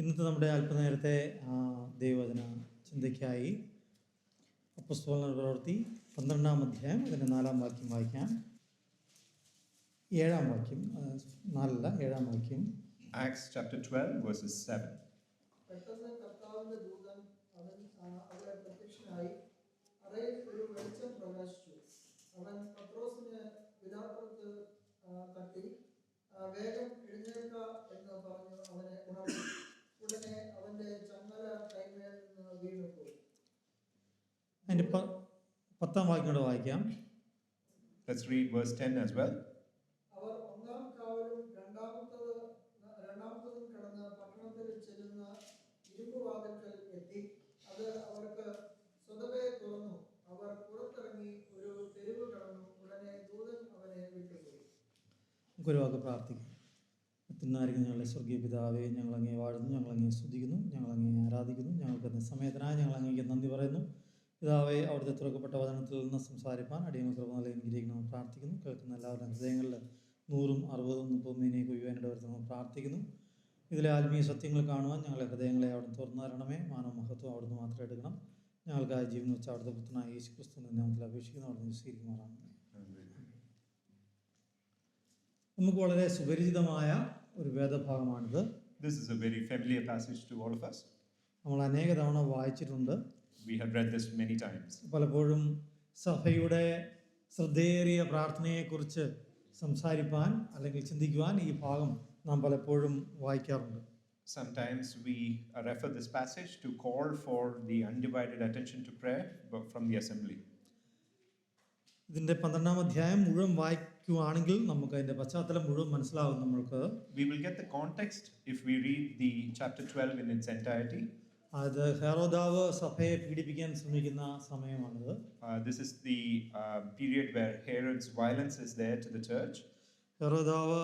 ഇന്നത്തെ നമ്മുടെ അല്പനേരത്തെ ദൈവവചന ചിന്തയ്ക്കായി അപ്പോസ്തലരുടെ പ്രവൃത്തി 12-ാം അധ്യായം അതിൻ്റെ 4-ാം വാക്യം വായിക്കാം. 7-ാം വാക്യം, 4-അല്ല 7-ാം വാക്യം. Acts chapter 12 verses 7. പെട്ടെന്ന് കർത്താവിന്റെ ദൂതൻ അവിടെ പ്രത്യക്ഷനായി അറയിൽ ഒരു വെളിച്ചം പ്രകാശിച്ചു. അവൻ പത്രോസിന് പിതാപ്പുറത്ത് തട്ടി വേഗം എഴുന്നേൽക്ക എന്ന് പറഞ്ഞു അവനെ ഉണർത്തി. ഉടനെ അവന്റെ ചങ്ങല കൈമേൽ നിന്ന് വീണുപോയി. അതിൻ്റെ 10-ാം വാക്യം കൂടെ വായിക്കാം. Let's read verse 10 as well. അവർ ഒന്നാം കാവലും രണ്ടാമത്തതും കടന്ന് പട്ടണത്തിൽ ചെല്ലുന്ന ഇരുമ്പുവാതിൽക്കൽ എത്തി. അത് അവർക്ക് സ്വതവേ തുറന്നു. അവർ പുറത്തിറങ്ങി ഒരു തെരുവ് കടന്നു. ഉടനെ ദൂതൻ അവനെ വിട്ടുപോയി. നമുക്കൊരു വാക്ക് പ്രാർത്ഥിക്കാം. തിന്നായിരിക്കുന്ന ഞങ്ങളുടെ സ്വർഗീയ പിതാവേ, ഞങ്ങൾ അങ്ങേ വാഴുന്നു, ഞങ്ങൾ അങ്ങേ സ്തുതിക്കുന്നു, ഞങ്ങൾ അങ്ങേ ആരാധിക്കുന്നു. ഞങ്ങൾക്ക് സമയത്തിനായി ഞങ്ങൾ അങ്ങേക്ക് നന്ദി പറയുന്നു. പിതാവേ, അവിടുത്തെ തുറക്കപ്പെട്ട വചനത്തിൽ നിന്ന് സംസാരിപ്പാൻ അടിയങ്ങൾ കൃപ നൽകി അനുഗ്രഹിക്കണമെന്ന് പ്രാർത്ഥിക്കുന്നു. കേൾക്കുന്ന എല്ലാവരുടെ ഹൃദയങ്ങളിൽ 100, 60, 30 മീനെ കൊയ്യുവാനിട വരുത്തണമെന്ന് പ്രാർത്ഥിക്കുന്നു. ഇതിലെ ആത്മീയ സത്യങ്ങൾ കാണുവാൻ ഞങ്ങളുടെ ഹൃദയങ്ങളെ അവിടുന്ന് തുറന്നു തരണമേ. മാനവ മഹത്വം അവിടുന്ന് മാത്രം എടുക്കണം. ഞങ്ങൾക്കായി ജീവൻ വെച്ച് അവിടുത്തെ പുത്രനായ യേശു ക്രിസ്തുവിന്റെ നാമത്തിൽ അപേക്ഷിക്കുന്നു. അവിടുന്ന് സ്വീകരിക്കുമാറാണ്. നമുക്ക് വളരെ സുപരിചിതമായ ഒരു വേദഭാഗമാണിത്. This is a very familiar passage to all of us. നമ്മൾ അനേക തവണ വായിച്ചിട്ടുണ്ട്. We have read this many times. പലപ്പോഴും സഭയുടെ ശ്രദ്ധേറിയ പ്രാർത്ഥനയെക്കുറിച്ച് സംസാരിപ്പാൻ അല്ലെങ്കിൽ ചിന്തിക്കുവാൻ ഈ ഭാഗം നാം പലപ്പോഴും വായിക്കാറുണ്ട്. Sometimes we refer this passage to call for the undivided attention to prayer from the assembly. ഇതിൻ്റെ 12-ാം അധ്യായം മുഴുവൻ വായിക്കുകയാണെങ്കിൽ നമുക്ക് അതിൻ്റെ പശ്ചാത്തലം മുഴുവൻ മനസ്സിലാവും. നമ്മൾക്ക് We will get the context if we read the chapter 12 in its entirety. അത് ഹെറോദാവ് സഭയെ പീഡിപ്പിക്കാൻ ശ്രമിക്കുന്ന സമയമാണിത്. This is the period where Herod's violence is there to the church. ഹെറോദാവ്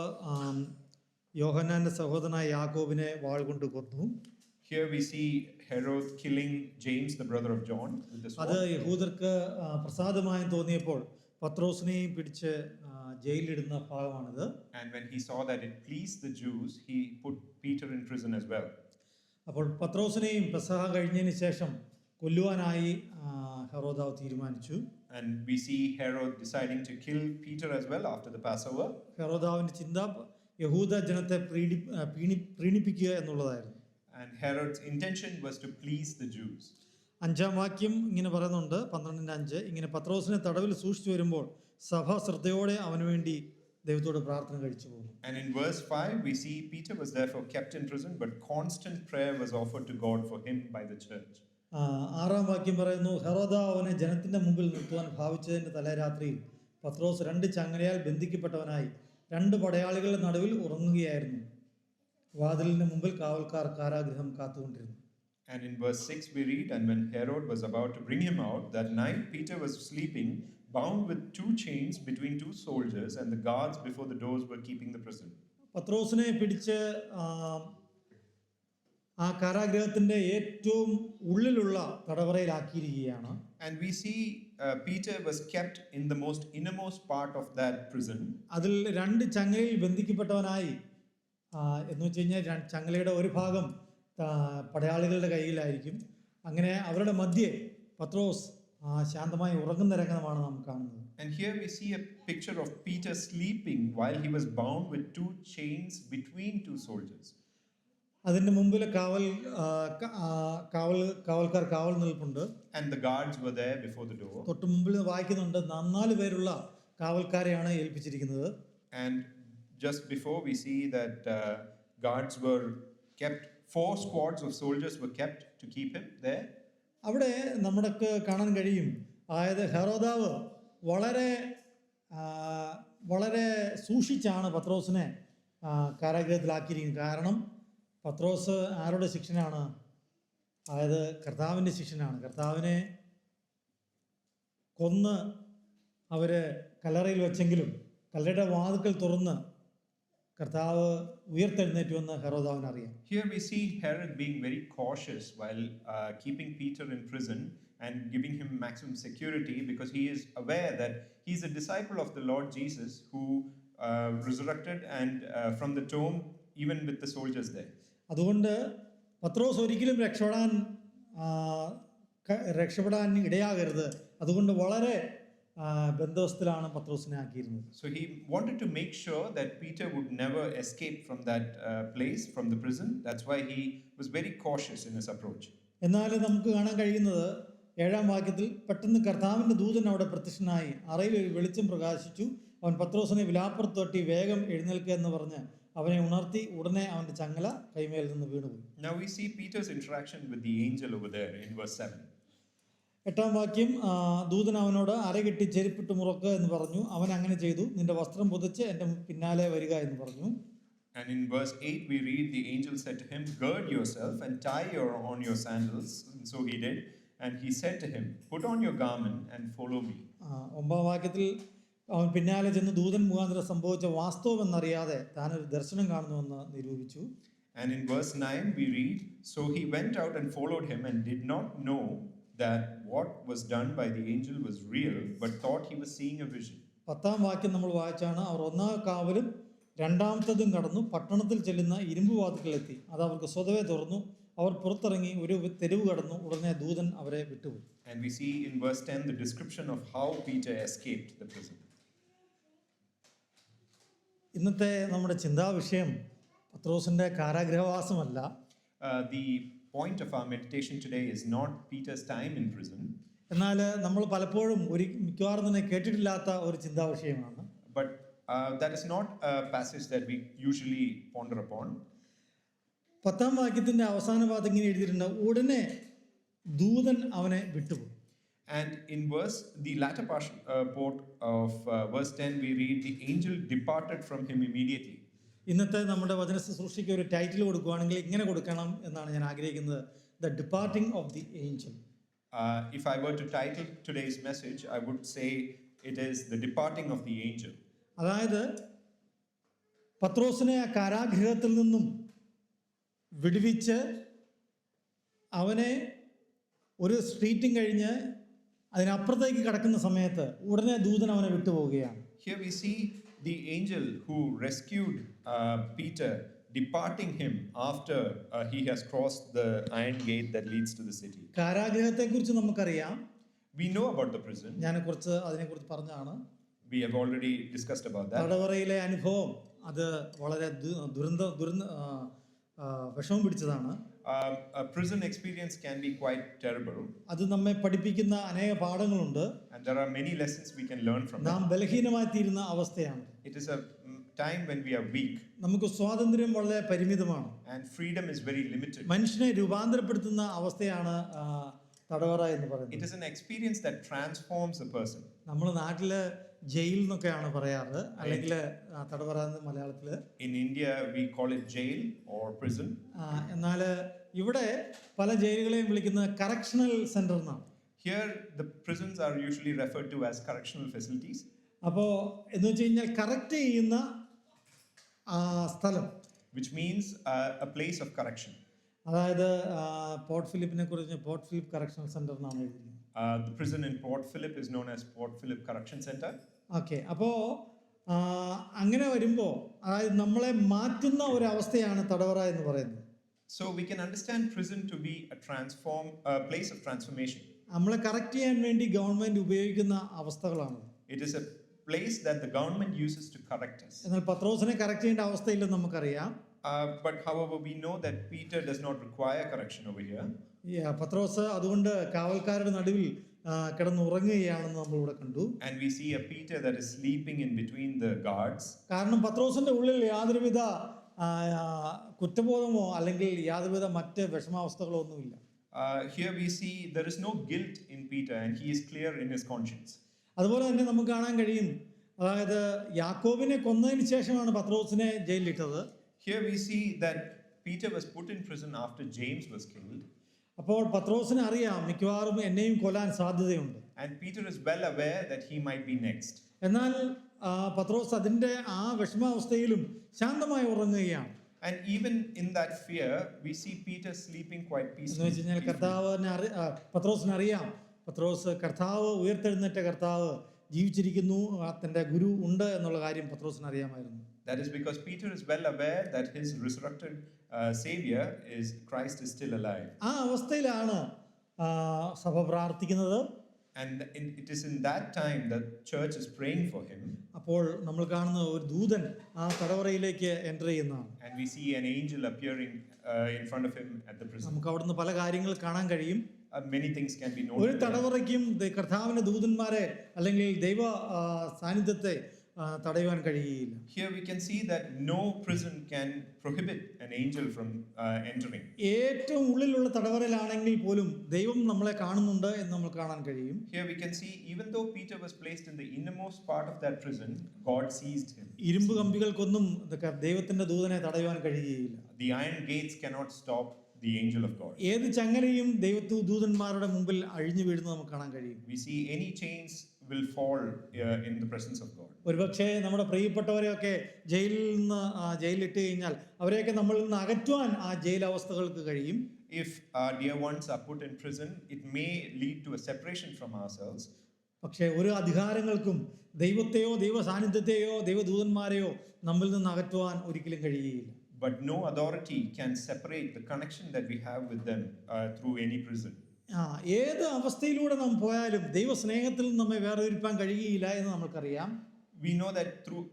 യോഹന്നാന്റെ സഹോദരനായ യാക്കോബിനെ വാൾ കൊണ്ട് കൊന്നു. Here we see Herod killing James, the brother of John, with the sword. അത് യഹൂദർക്ക് പ്രസാദമായി തോന്നിയപ്പോൾ പത്രോസിനെയും പിടിച്ച് ജയിലിലിടുന്ന ഭാഗമാണിത്. And when he saw that it pleased the Jews, he put Peter in prison as well. അപ്പോൾ പത്രോസിനെയും പെസഹ കഴിഞ്ഞതിന് ശേഷം കൊല്ലുവാനായി ഹെറോദാവ് തീരുമാനിച്ചു. And we see Herod deciding to kill Peter as well after the Passover. ഹെറോദാവിന്റെ ചിന്ത യഹൂദ ജനത്തെ പ്രീണിപ്പിക്കുക എന്നുള്ളതായിരുന്നു. And Herod's intention was to please the Jews. 5-ാം വാക്യം ഇങ്ങനെ പറയുന്നുണ്ട്, 12-5, ഇങ്ങനെ പത്രോസിനെ തടവിൽ സൂക്ഷിച്ചു വരുമ്പോൾ സഭ ശ്രദ്ധയോടെ അവന് വേണ്ടി ദൈവത്തോട് പ്രാർത്ഥന കഴിച്ചു പോകും. And in verse 5 we see Peter was therefore kept in prison, but constant prayer was offered to God for him by the church. 6-ാം വാക്യം പറയുന്നു, ഹെറോദാവ് അവനെ ജനത്തിന്റെ മുമ്പിൽ നിർത്തുവാൻ ഭാവിച്ചതിന്റെ തലേരാത്രിയിൽ പത്രോസ് 2 ചങ്ങലയാൽ ബന്ധിക്കപ്പെട്ടവനായി 2 പടയാളികളുടെ നടുവിൽ ഉറങ്ങുകയായിരുന്നു. വാതിലിന് മുമ്പിൽ കാവൽക്കാർ കാരാഗൃഹം കാത്തുകൊണ്ടിരുന്നു. And in verse 6 we read, and when Herod was about to bring him out that night, Peter was sleeping, bound with 2 chains between 2 soldiers, and the guards before the doors were keeping the prison. പത്രോസിനെ പിടിച്ച് ആ കാരാഗൃഹത്തിന്റെ ഏറ്റവും ഉള്ളിലുള്ള തടവറയിലാക്കിയിരിക്കുകയാണ്. And we see Peter was kept in the most innermost part of that prison. അതിൽ 2 ചങ്ങലയിൽ ബന്ധിക്കപ്പെട്ടവനായി എന്ന് വെച്ച് കഴിഞ്ഞാൽ ചങ്ങലയുടെ ഒരു ഭാഗം പടയാളികളുടെ കയ്യിലായിരിക്കും. അങ്ങനെ അവരുടെ മധ്യേ പത്രോസ് ശാന്തമായി ഉറങ്ങുന്ന രംഗമാണ് നാം കാണുന്നത്. And here we see a picture of Peter sleeping while he was bound with 2 chains between 2 soldiers. അതിന്റെ മുമ്പിൽ കാവൽക്കാർ കാവൽ നിൽപ്പുണ്ട്. And the guards were there before the door. തൊട്ട് മുമ്പിൽ വായിക്കുന്നുണ്ട്, 4 പേരുള്ള കാവൽക്കാരെയാണ് ഏൽപ്പിച്ചിരിക്കുന്നത്. And just before we see that guards were kept, 4 squads of soldiers were kept to keep him there. അവിടെ നമ്മൾക്ക് കാണാൻ കഴിയും, അതായത് ഹെറോദാവ് വളരെ സൂക്ഷിച്ചാണ് പത്രോസിനെ കാരാഗൃഹത്തിലാക്കിയിരിക്കുന്നത്. കാരണം പത്രോസ് ആരുടെ ശിഷ്യനാണ്? അതായത് കർത്താവിൻ്റെ ശിഷ്യനാണ്. കർത്താവിനെ കൊന്ന് അവര് കല്ലറയിൽ വെച്ചെങ്കിലും കല്ലറയുടെ വാതിൽക്കൽ തുറന്ന് കർത്താവ് ഉയർത്തെഴുന്നേറ്റുവെന്ന് ഹെറോദാവിന് അറിയാം. Here we see Herod being very cautious while keeping Peter in prison and giving him maximum security, because he is aware that he is a disciple of the Lord Jesus who resurrected and from the tomb, even with the soldiers there. അതുകൊണ്ട് പത്രോസ് ഒരിക്കലും രക്ഷപ്പെടാൻ ഇടയാകരുത്. അതുകൊണ്ട് വളരെ ബന്ധവസ്ഥത്തിലാണ് പത്രോസിനെ ആക്കിയിരുന്നത്. So he wanted to make sure that Peter would never escape from that place, from the prison. That's why he was very cautious in his approach. എന്നാൽ നമുക്ക് കാണാൻ കഴിയുന്നത് 7-ാം വാക്യത്തിൽ പെട്ടെന്ന് കർത്താവിൻ്റെ ദൂതൻ അവിടെ പ്രത്യക്ഷനായി, അറയിൽ ഒരു വെളിച്ചം പ്രകാശിച്ചു. അവൻ പത്രോസിനെ വിലാപ്പുറത്ത് തട്ടി വേഗം എഴുന്നേൽക്കുക എന്ന് പറഞ്ഞ് അവനെ ഉണർത്തി. ഉടനെ അവൻ്റെ ചങ്ങല കൈമേൽ നിന്ന് വീണുപോയി. Now we see Peter's interaction with the angel over there in verse 7. 8-ാം വാക്യം, ദൂതൻ അവനോട് അരകെട്ടി ചെരുപ്പിട്ട് മുറക്കുക എന്ന് പറഞ്ഞു. അവൻ അങ്ങനെ ചെയ്തു. നിന്റെ വസ്ത്രം പുതച്ച് എൻ്റെ പിന്നാലെ വരിക എന്ന് പറഞ്ഞു. And in verse 8 we read, the angel said to him, gird yourself and tie on your sandals. And so he did. And he said to him, put on your garment and follow me. 9-ാം വാക്യത്തിൽ അവൻ പിന്നാലെ ചെന്ന് ദൂതൻ മുഖാന്തരം സംഭവിച്ച വാസ്തവമെന്നറിയാതെ താനൊരു ദർശനം കാണുന്നുവെന്ന് നിരൂപിച്ചു. And in verse 9 we read, so he went out and followed him and did not know that what was done by the angel was real, but thought he was seeing a vision. 10-ാം വാക്യം നമ്മൾ വായിച്ചാണ്, അവർ 1-ാം കാവലും 2-ാമത്തതും കടന്നു പട്ടണത്തിൽ ചെല്ലുന്ന ഇരുമ്പ് വാതിൽക്കലെത്തി. അത് അവർക്ക് സ്വതവേ തുറന്നു. അവർ പുറത്തിറങ്ങി ഒരു തെരുവ് കടന്നു. ഉടനെ ദൂതൻ അവരെ വിട്ടുപോയി. And we see in verse 10 the description of how Peter escaped the prison. ഇന്നത്തെ നമ്മുടെ ചിന്താവിഷയം പത്രോസിന്റെ കാരാഗൃഹവാസമല്ല. The point of our meditation today is not Peter's time in prison. എന്നാൽ നമ്മൾ പലപ്പോഴും മിക്കവാറും തന്നെ കേട്ടിട്ടില്ലാത്ത ഒരു ചിന്താവിഷയമാണ്. But that is not a passage that we usually ponder upon. 10-ാം വാക്യത്തിന്റെ അവസാന ഭാഗത്ത് ഇങ്ങനെ എഴുതിയിട്ടുണ്ട്, ഉടനെ ദൂതൻ അവനെ വിട്ടുപോയി. And in the latter part of verse 10 we read, the angel departed from him immediately. ഇന്നത്തെ നമ്മുടെ വചന ശുശ്രൂഷയ്ക്ക് ഒരു ടൈറ്റിൽ കൊടുക്കുകയാണെങ്കിൽ ഇങ്ങനെ കൊടുക്കണം എന്നാണ് ഞാൻ ആഗ്രഹിക്കുന്നത്, the departing of the Angel. If I were to title today's message, I would say it is the departing of the angel. അതായത് പത്രോസിനെ ആ കാരാഗൃഹത്തിൽ നിന്നും വിടുവിച്ച് അവനെ ഒരു സ്ട്രീറ്റും കഴിഞ്ഞ് അതിനപ്പുറത്തേക്ക് കടക്കുന്ന സമയത്ത് ഉടനെ ദൂതൻ അവനെ വിട്ടുപോവുകയാണ്. Here we see the angel who rescued Peter departing him after he has crossed the iron gate that leads to the city. കാരാഗൃഹത്തെക്കുറിച്ച് നമുക്കറിയാം. We know about the prison. ഞാൻ അതിനെക്കുറിച്ച് പറഞ്ഞാണ്. We have already discussed about that. തടവറയിലെ അനുഭവം അത് വളരെ വിഷമം പിടിച്ചതാണ്. A prison experience can be quite terrible. അത് നമ്മെ പഠിപ്പിക്കുന്ന അനേക പാഠങ്ങളുണ്ട്. And there are many lessons we can learn from നാം ബലഹീനമായി തീരുന്ന അവസ്ഥയാണ്. It is a time when we are weak. നമുക്ക് സ്വാതന്ത്ര്യം വളരെ പരിമിതമാണ്. And freedom is very limited. മനുഷ്യനെ രൂപാന്തരപ്പെടുത്തുന്ന അവസ്ഥയാണ് തടവറ എന്ന് പറയുന്നത്. It is an experience that transforms a person. നമ്മൾ നാട്ടില് ജയിൽ എന്നൊക്കെയാണ് പറയാറ്, അല്ലെങ്കിൽ തടവറ എന്ന് മലയാളത്തില്. In India we call it jail or prison. എന്നാൽ ഇവിടെ പല ജയിലുകളെയും വിളിക്കുന്നത് കറക്ഷണൽ സെന്റർ എന്നാണ്. Here the prisons are usually referred to as correctional facilities. അപ്പോൾ എന്ന് വെച്ച് കഴിഞ്ഞാൽ കറക്റ്റ് ചെയ്യുന്ന സ്ഥലം, which means a place of correction. അതായത് പോർട്ട് ഫിലിപ്പിനെ കുറിച്ച് പോർട്ട് ഫിലിപ്പ് കറക്ഷണൽ സെന്റർ എന്നാണ് എഴുതുന്നത്. The prison in Port Phillip is known as Port Phillip Correction Center. Okay, അപ്പോൾ അങ്ങനെ വരുമ്പോൾ അതായത് നമ്മളെ മാറ്റുന്ന ഒരു അവസ്ഥയാണ് തടവറ എന്ന് പറയുന്നത്. So we can understand prison to be a place of transformation. നമ്മളെ കറക്റ്റ് ചെയ്യാൻ വേണ്ടി ഗവൺമെന്റ് ഉപയോഗിക്കുന്ന അവസ്ഥകളാണ്. It is a place that the government uses to correct us. എന്നാൽ പത്രോസിനെ കറക്റ്റ് ചെയ്യേണ്ട അവസ്ഥയില്ലെന്ന് നമുക്കറിയാം. But however we know that Peter does not require correction over here. പത്രോസ് അതുകൊണ്ട് കാവൽക്കാരുടെ നടുവിൽ കിടന്നുറങ്ങുകയാണെന്ന് നമ്മൾ ഇവിടെ കണ്ടു. And we see a Peter that is sleeping in between the guards. കാരണം പത്രോസിന്റെ ഉള്ളിൽ യാതൊരുവിധ കുറ്റബോധമോ അല്ലെങ്കിൽ യാതൊരുവിധ മറ്റ് വിഷമാവസ്ഥകളോ ഒന്നുമില്ല. Here we see there is no guilt in Peter and he is clear in his conscience. അതുപോലെ തന്നെ നമുക്ക് കാണാൻ കഴിയും, അതായത് യാക്കോബിനെ കൊന്നതിന് ശേഷമാണ് പത്രോസിനെ ജയിലിലിട്ടത്. Here we see that Peter was put in prison after James was killed. അപ്പോൾ പത്രോസിന് അറിയാം മിക്കവാറും എന്നെയും കൊല്ലാൻ സാധ്യതയുണ്ട്. And Peter is well aware that he might be next. എന്നാൽ പത്രോസ് അതിന്റെ വിഷമാവസ്ഥയിലും ശാന്തമായി ഉറങ്ങുകയാണ്. And even in that fear we see Peter sleeping quite peacefully. എന്ന് വെച്ച് കഴിഞ്ഞാൽ പത്രോസിന് അറിയാം, പത്രോസ് കർത്താവ് ഉയർത്തെഴുന്നേറ്റ കർത്താവ് ജീവിച്ചിരിക്കുന്നു, തന്റെ ഗുരു ഉണ്ട് എന്നുള്ള കാര്യം പത്രോസിന് അറിയാമായിരുന്നു. That is because Peter is well aware that his resurrected Savior is Christ is still alive. ആ അവസ്ഥയിലാണ് സഭ പ്രാർത്ഥിക്കുന്നത്. And it is in that time that church is praying for him. അപ്പോൾ നമ്മൾ കാണുന്ന ഒരു ദൂതൻ ആ തടവറയിലേക്ക് എൻ്റർ ചെയ്യുന്നതാണ്. And we see an angel appearing in front of him at the prison. നമുക്ക് അവിടുന്ന് പല കാര്യങ്ങൾ കാണാൻ കഴിയും. Many things can be ഒരു noted. തടവറയ്ക്കും കർത്താവിൻ്റെ ദൂതന്മാരെ അല്ലെങ്കിൽ ദൈവ സാന്നിധ്യത്തെ തടയുവാൻ കഴിയുകയില്ല. Here we can see that no prison can prohibit an angel from entering. ഏറ്റവും ഉള്ളിലുള്ള തടവറയിലാണെങ്കിൽ പോലും ദൈവം നമ്മളെ കാണുന്നുണ്ട് എന്ന് നമ്മൾ കാണാൻ കഴിയും. Here we can see even though Peter was placed in the innermost part of that prison, God seized him. ഇരുമ്പ് കമ്പികൾക്കൊന്നും ദൈവത്തിന്റെ ദൂതനെ തടയുവാൻ കഴിയുകയില്ല. The iron gates cannot stop the angel of God. ഏത് ചങ്ങലയും ദൂതന്മാരുടെ മുമ്പിൽ അഴിഞ്ഞു വീഴുന്നത് നമുക്ക് കാണാൻ കഴിയും. We see any chains will fall in the presence of God. ഒരുപക്ഷെ നമ്മുടെ പ്രിയപ്പെട്ടവരെയൊക്കെ ജയിലിലിട്ട് കഴിഞ്ഞാൽ അവരെയൊക്കെ നമ്മളിൽ നിന്ന് അകറ്റുവാൻ ആ ജയിൽ അവസ്ഥകൾക്ക് കഴിയും. If our dear ones are put in prison, it may lead to a separation from ourselves. പക്ഷേ ഒരു അധികാരങ്ങൾക്കും ദൈവത്തെയോ ദൈവ സാന്നിധ്യത്തെയോ ദൈവദൂതന്മാരെയോ നമ്മിൽ നിന്ന് അകറ്റുവാൻ ഒരിക്കലും കഴിയുകയില്ല. But no authority can separate the connection that we have with them through any prison. ഏത് അവസ്ഥയിലൂടെ നാം പോയാലും ദൈവസ്നേഹത്തിൽ നിന്ന് നമ്മെ വേർതിരിപ്പാൻ കഴിയുകയില്ല എന്ന് നമുക്കറിയാം. We know that through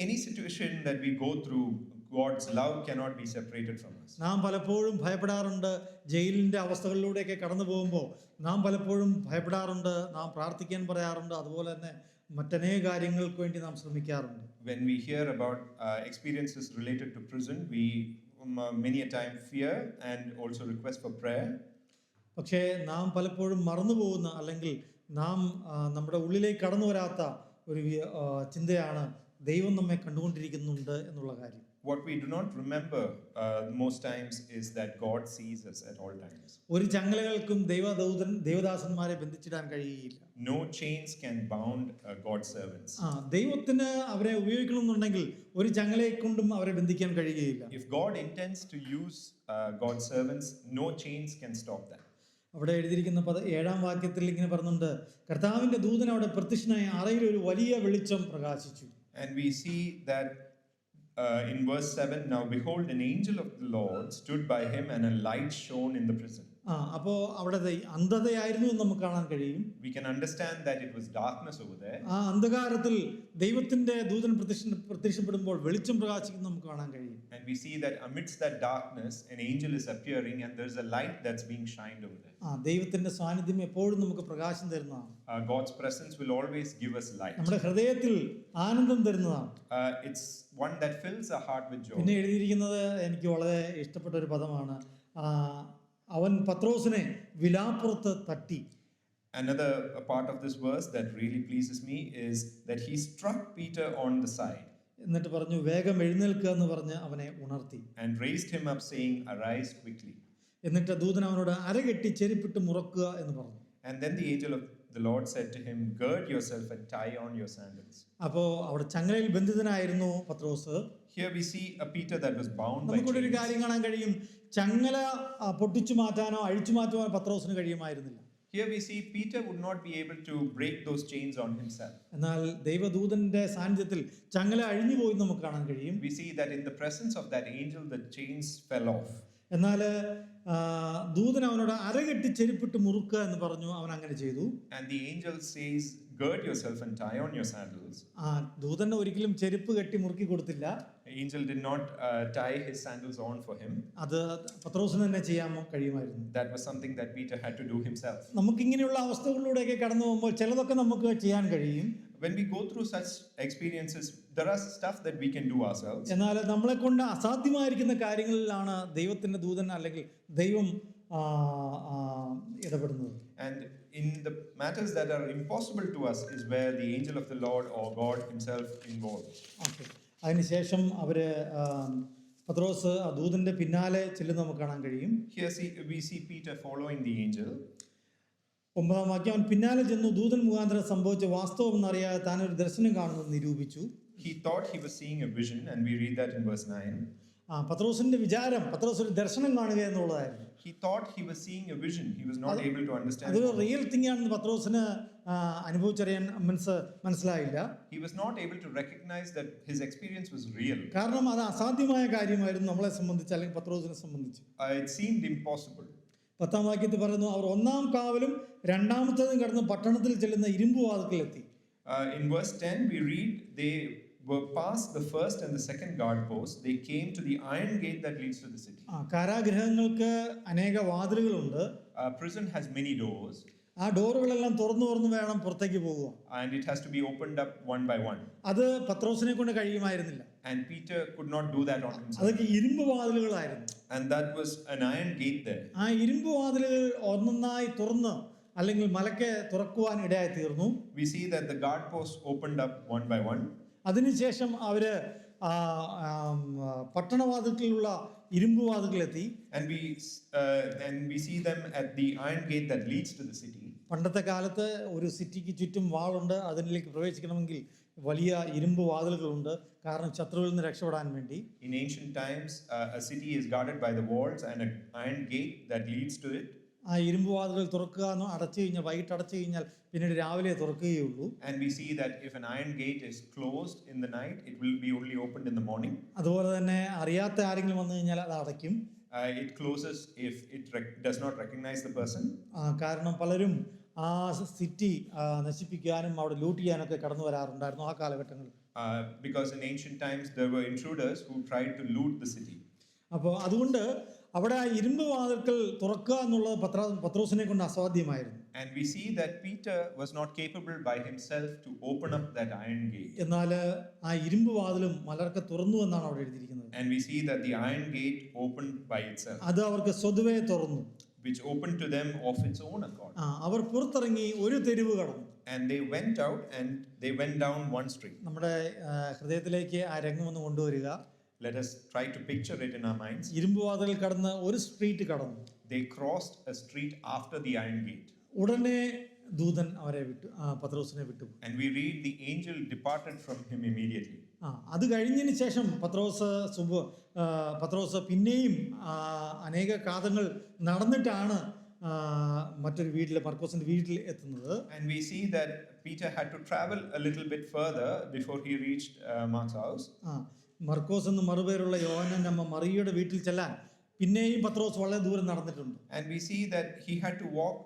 any situation that we go through, God's love cannot be separated from us. നാം പലപ്പോഴും ഭയപ്പെടാറുണ്ട്. ജയിലിൻ്റെ അവസ്ഥകളിലൂടെയൊക്കെ കടന്നു പോകുമ്പോൾ നാം പലപ്പോഴും ഭയപ്പെടാറുണ്ട്. നാം പ്രാർത്ഥിക്കാൻ പറയാറുണ്ട്. അതുപോലെ തന്നെ മറ്റനേക കാര്യങ്ങൾക്ക് വേണ്ടി നാം ശ്രമിക്കാറുണ്ട്. When we hear about experiences related to prison, we many a time fear and also request for prayer. പക്ഷേ നാം പലപ്പോഴും മറന്നുപോകുന്ന അല്ലെങ്കിൽ നാം നമ്മുടെ ഉള്ളിലേക്ക് കടന്നു വരാത്ത ഒരു ചിന്തയാണ് ദൈവം നമ്മെ കണ്ടുകൊണ്ടിരിക്കുന്നുണ്ട് എന്നുള്ള കാര്യം. What we do not remember most times is that God sees us at all times. ഒരു ചങ്ങലകൾക്കും ദേവദാസന്മാരെ ബന്ധിച്ചിടാൻ കഴിയുകയില്ല. No chains can bound God's servants. ദൈവത്തിന് അവരെ ഉപയോഗിക്കണമെന്നുണ്ടെങ്കിൽ ഒരു ചങ്ങലയെ കൊണ്ടും അവരെ ബന്ധിക്കാൻ കഴിയുകയില്ല. If God intends to use God's servants, no chains can stop that. അവിടെ എഴുതിയിരിക്കുന്ന 7-ാം വാക്യത്തിൽ ഇങ്ങനെ പറയുന്നുണ്ട്, കർത്താവിന്റെ ദൂതൻ അവിടെ പ്രത്യക്ഷനായി അറയിൽ ഒരു വലിയ വെളിച്ചം പ്രകാശിച്ചു. And we see that in verse 7, now behold, an angel of the Lord stood by him and a light shone in the prison. അപ്പോൾ അവിടെ അന്ധതയായിരുന്നു എന്ന് നമുക്ക് കാണാൻ കഴിയും. We can understand that it was darkness over there. ആ അന്ധകാരത്തിൽ ദൈവത്തിന്റെ ദൂതൻ പ്രത്യക്ഷപ്പെടുമ്പോൾ വെളിച്ചം പ്രകാശിക്കുന്നത് നമുക്ക് കാണാൻ കഴിയും. And we see that amidst that darkness, an angel is appearing and there's a light that's being shined over there. ദൈവത്തിന്റെ സാന്നിധ്യം എപ്പോഴും നമുക്ക് പ്രകാശം തരുന്നതാണ്. God's presence will always give us light. നമ്മുടെ ഹൃദയത്തിൽ ആനന്ദം തരുന്നതാണ്. It's one that fills our heart with joy. പിന്നെ എഴുതിയിരിക്കുന്നത് എനിക്ക് വളരെ ഇഷ്ടപ്പെട്ട ഒരു പദമാണ്, അവൻ പത്രോസിനെ വിലാപ്പുറത്ത് തട്ടി. Another part of this verse that really pleases me is that he struck Peter on the side. എന്നിട്ട് പറഞ്ഞു, വേഗം എഴുന്നേൽക്കുക എന്ന് പറഞ്ഞ് അവനെ ഉണർത്തി. And raised him up, saying, arise quickly. എന്നിട്ട് ദൂതൻ അവനോട് അരകെട്ടി ചെരുപ്പിട്ട് മുറക്കുക എന്ന് പറഞ്ഞു. And then the angel of the Lord said to him, gird yourself and tie on your sandals. അപ്പോൾ അവിടെ ചങ്ങലയിൽ ബന്ധിതനായിരുന്നു പത്രോസ്. Here we see a Peter that was bound by നമുക്കിവിടെ ഒരു chains. കാര്യം കാണാൻ കഴിയും, ചങ്ങല പൊട്ടിച്ചു മാറ്റാനോ അഴിച്ചു മാറ്റുവാനോ പത്രോസിന് കഴിയുമായിരുന്നില്ല. Here we see Peter would not be able to break those chains on himself. എന്നാൽ ദൈവദൂതന്റെ സാന്നിധ്യത്തിൽ ചങ്ങല അഴിഞ്ഞു പോയി നമുക്ക് കാണാൻ കഴിയും. We see that in the presence of that angel, the chains fell off. എന്നാൽ ദൂതൻ അവനോട് അരകെട്ടി ചെരുപ്പിട്ട് മുറുക്കുക എന്ന് പറഞ്ഞു. അവൻ അങ്ങനെ ചെയ്തു. And the angel says, gird yourself and tie on your sandals. ദൂതൻ ഒരിക്കലും ചെരുപ്പ് കെട്ടി മുറുക്കി കൊടുത്തില്ല. The angel did not tie his sandals on for him. അത് പത്രോസിന് തന്നെ ചെയ്യാൻ കഴിയുമായിരുന്നു. That was something that Peter had to do himself. നമുക്കിങ്ങനെയുള്ള അവസ്ഥകളിലൂടെയൊക്കെ കടന്നു പോകുമ്പോൾ ചിലതൊക്കെ നമുക്ക് ചെയ്യാൻ കഴിയും. When we go through such experiences, there are stuff that we can do ourselves. എന്നാൽ നമ്മളെ കൊണ്ട് അസാധ്യമായിരിക്കുന്ന കാര്യങ്ങളിലാണ് ദൈവത്തിന്റെ ദൂതൻ അല്ലെങ്കിൽ ദൈവം ഇടപെടുന്നത്. And in the matters that are impossible to us is where the angel of the Lord or God himself involved. Okay, അതിനുശേഷം അവര് പത്രോസ് ദൂതന്റെ പിന്നാലെ ചെല്ലുന്ന നമുക്ക് കാണാൻ കഴിയും. Here we see Peter following the angel. 9-ാം വാക്യം, അവൻ പിന്നാലെ ചെന്നു ദൂതൻ മുഖാന്തരം സംഭവിച്ച വാസ്തവമെന്നറിയാതെ താൻ ഒരു ദർശനം കാണുന്നത് നിരൂപിച്ചു. He thought he was seeing a vision, and we read that in verse 9. പത്രോസിന്റെ വിചാരം പത്രോസ് ഒരു ദർശനം കാണുക എന്നുള്ളതായിരുന്നു. He thought he was seeing a vision. He was not able to understand. അതൊരു റിയൽ തിങ് ആണെന്ന് പത്രോസിന് അനുഭവിച്ചറിയാൻ മനസ്സിലായില്ല. He was not able to recognize that his experience was real. കാരണം അത് അസാധ്യമായ കാര്യമായിരുന്നു നമ്മളെ സംബന്ധിച്ച്, അല്ലെങ്കിൽ പത്രോസിനെ സംബന്ധിച്ച്. It seemed impossible. 10-ാം വാക്യത്തിൽ പറയുന്നു, അവർ 1-ാം കാവലും 2-ാമത്തേതും കടന്ന് പട്ടണത്തിൽ ചെല്ലുന്ന ഇരുമ്പ് വാതിൽക്കലെത്തി. In verse 10, we read, they were past the first and the second guard post. They came to the iron gate that leads to the city. കാരാഗൃഹങ്ങൾക്ക് അനേക വാതിലുകളുണ്ട്. Prison has many doors. ആ ഡോറുകളെല്ലാം തുറന്നു വേണം പുറത്തേക്ക് പോകുക. And it has to be opened up one by one. അത് പത്രോസിനെ കൊണ്ട് കഴിയുമായിരുന്നില്ല. And Peter could not do that on himself. അതൊക്കെ ഇരുമ്പ് വാതിലുകളായിരുന്നു. And that was an iron gate there. ആ ഇരുമ്പ് വാതിലുകൾ ഒന്നൊന്നായി തുറന്ന് അല്ലെങ്കിൽ മലക്കെ തുറക്കുവാൻ ഇടയായി തീർന്നു. We see that the guard posts opened up one by one. അതിനുശേഷം അവര് പട്ടണവാതിലുള്ള ഇരുമ്പ് വാതിൽക്കലെത്തി. And we see them at the iron gate that leads to the city. പണ്ടത്തെ കാലത്ത് ഒരു സിറ്റിക്ക് ചുറ്റും വാളുണ്ട്. അതിലേക്ക് പ്രവേശിക്കണമെങ്കിൽ വലിയ ഇരുമ്പ് വാതിലുകളുണ്ട്, കാരണം ശത്രുവിൽ നിന്ന് രക്ഷപ്പെടാൻ വേണ്ടി. In ancient times, a city is guarded by the walls and an iron gate that leads to it. ആ ഇരുമ്പ് വാതിലുകൾ തുറക്കുക എന്ന് അടച്ചു കഴിഞ്ഞാൽ, വൈകിട്ട് അടച്ചു കഴിഞ്ഞാൽ പിന്നീട് രാവിലെ തുറക്കുകയുള്ളൂ. And we see that if an iron gate is closed in the night, it will be only opened in the morning. അതുപോലെ തന്നെ അറിയാത്ത ആരെങ്കിലും വന്നു കഴിഞ്ഞാൽ അത് അടയ്ക്കും. It closes if it does not recognize the person. കാരണം പലരും ആ സിറ്റി നശിപ്പിക്കാനും അവിടെ ലൂട്ട് ചെയ്യാനൊക്കെ കടന്നു വരാറുണ്ടായിരുന്നു ആ കാലഘട്ടങ്ങളിൽ. Because in ancient times there were intruders who tried to loot the city. അപ്പോൾ അതുകൊണ്ട് അവിടെ ആ ഇരുമ്പ് വാതിൽക്കൽ തുറക്കുക എന്നുള്ളത് പത്രോസിനെ കൊണ്ട് അസാധ്യമായിരുന്നു. And we see that Peter was not capable by himself to open up that iron gate. എന്നാൽ ആ ഇരുമ്പ് വാതിലും മലർക്കെ തുറന്നു എന്നാണ് അവിടെ എഴുതിയിരിക്കുന്നത്. And we see that the iron gate opened by itself. അത് അവർക്ക് സ്വതവേ തുറന്നു, which opened to them of its own accord. അവർ പുറത്തിറങ്ങി ഒരു തെരുവ് കടന്നു. And they went out and they went down one street. നമ്മുടെ ഹൃദയത്തിലേക്ക് ആ രംഗം ഒന്ന് കൊണ്ടുവരിക. Let us try to picture it in our minds. ഇരുമ്പ് വാതിൽ കടന്ന് ഒരു സ്ട്രീറ്റ് കടന്നു. They crossed a street after the iron gate. ഉടനെ ദൂതൻ അവരെ വിട്ടു, പത്രോസിനെ വിട്ടു. And we read the angel departed from him immediately. അത് കഴിഞ്ഞതിന് ശേഷം പത്രോസ് പിന്നെയും അനേക കാതങ്ങൾ നടന്നിട്ടാണ് മറ്റൊരു വീട്ടിൽ, മർക്കോസിന്റെ വീട്ടിൽ എത്തുന്നത്. And we see that Peter had to travel a little bit further before he reached Mark's house. മർക്കോസ് എന്ന് മറുപേരുള്ള യോഹന്നാന്റെ അമ്മ മറിയയുടെ വീട്ടിൽ ചെല്ലാൻ പിന്നെയും പത്രോസ് വളരെ ദൂരം നടന്നിട്ടുണ്ട്. And we see that he had to walk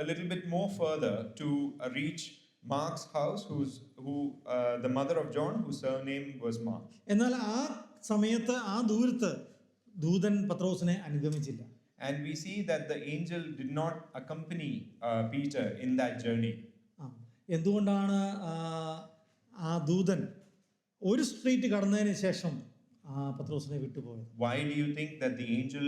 a little bit more further to reach Mark's house, the mother of John, whose surname was Mark. എന്നാൽ ആ സമയത്ത് ആ ദൂരത്ത് ദൂതൻ പത്രോസിനെ അനുഗമിച്ചില്ല. And we see that the angel did not accompany Peter in that journey. എന്തുകൊണ്ടാണ് ആ ദൂതൻ ഒരു സ്ട്രീറ്റ് കടന്നതിന് ശേഷം പത്രോസിനെ വിട്ടുപോയത്? Why do you think that the angel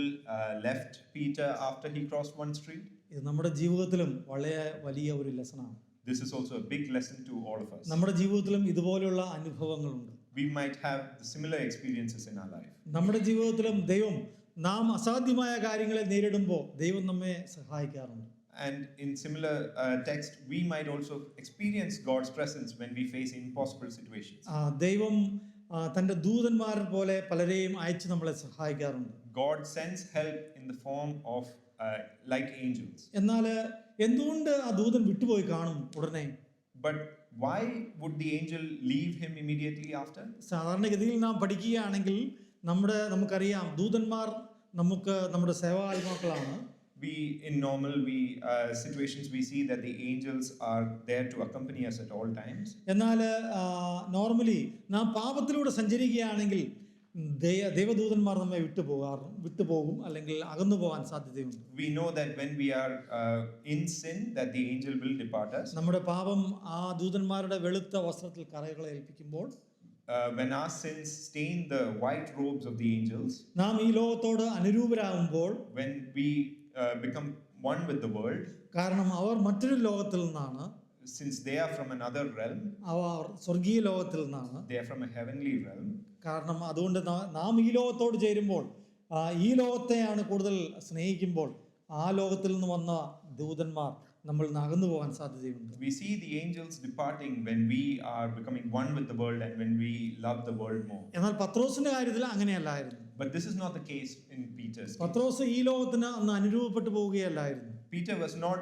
left Peter after he crossed one street? ഇത് നമ്മുടെ ജീവിതത്തിലും വളരെ വലിയ ഒരു ലെസണാണ്. This is also a big lesson to all of us. നമ്മുടെ ജീവിതത്തിലും ഇതുപോലെയുള്ള അനുഭവങ്ങളുണ്ട്. We might have similar experiences in our life. നമ്മുടെ ജീവിതത്തിലും ദൈവം നാം അസാധ്യമായ കാര്യങ്ങളെ നേരിടുമ്പോൾ ദൈവം നമ്മെ സഹായിക്കാറുണ്ട്. And in similar text, we might also experience God's presence when we face impossible situations. ദൈവം തന്റെ ദൂതന്മാരെ പോലെ പലരെയും അയച്ച് നമ്മളെ സഹായിക്കാറുണ്ട്. God sends help in the form of like angels. എന്നാൽ എന്തുകൊണ്ട് ആ ദൂതൻ വിട്ടുപോയി കാണും ഉടനെ? But why would the angel leave him immediately after? സാധാരണഗതിയിൽ നാം പഠിക്കുകയാണെങ്കിൽ നമുക്കറിയാം ദൂതന്മാർ നമ്മുടെ സേവാത്മാക്കളാണ്. In normal situations we see that the angels are there to accompany us at all times. എന്നാൽ നോർമലി നാം പാപത്തിലൂടെ സഞ്ചരിക്കുകയാണെങ്കിൽ ദൈവദൂതന്മാർ നമ്മെ വിട്ടുപോകും അല്ലെങ്കിൽ അകന്നു പോകാൻ സാധ്യതയുണ്ട്. We know that when we are in sin that the angel will depart us. നമ്മുടെ പാപം ആ ദൂതന്മാരുടെ വെളുത്ത വസ്ത്രത്തിൽ കറകളെ ഏൽപ്പിക്കുമ്പോൾ, when our sins stain the white robes of the angels, നാം ഈ ലോകത്തോട് അനുരൂപരാകുമ്പോൾ, when we become one with the world, കാരണം അവർ മറ്റൊരു ലോകത്തിൽ നിന്നാണ്, since they are from another realm, അവർ സ്വർഗീയ ലോകത്തിൽ നിന്നാണ്, they are from a heavenly realm. കാരണം അതുകൊണ്ട് നാം ഈ ലോകത്തോട് ചേരുമ്പോൾ, ഈ ലോകത്തെയാണ് കൂടുതൽ സ്നേഹിക്കുമ്പോൾ, ആ ലോകത്തിൽ നിന്ന് വന്ന ദൂതന്മാർ നമ്മൾ അകന്നു പോകാൻ സാധ്യതയുണ്ട്. We see the angels departing when we are becoming one with the world and when we love the world more. എന്നാൽ പത്രോസിന്റെ കാര്യത്തിൽ അങ്ങനെയല്ലായിരുന്നു. But this is not the case in Peter's case. പത്രോസ് ഈ ലോകത്തിന് അന്ന് അനുരൂപപ്പെട്ടു പോവുകയല്ലായിരുന്നു. Peter was not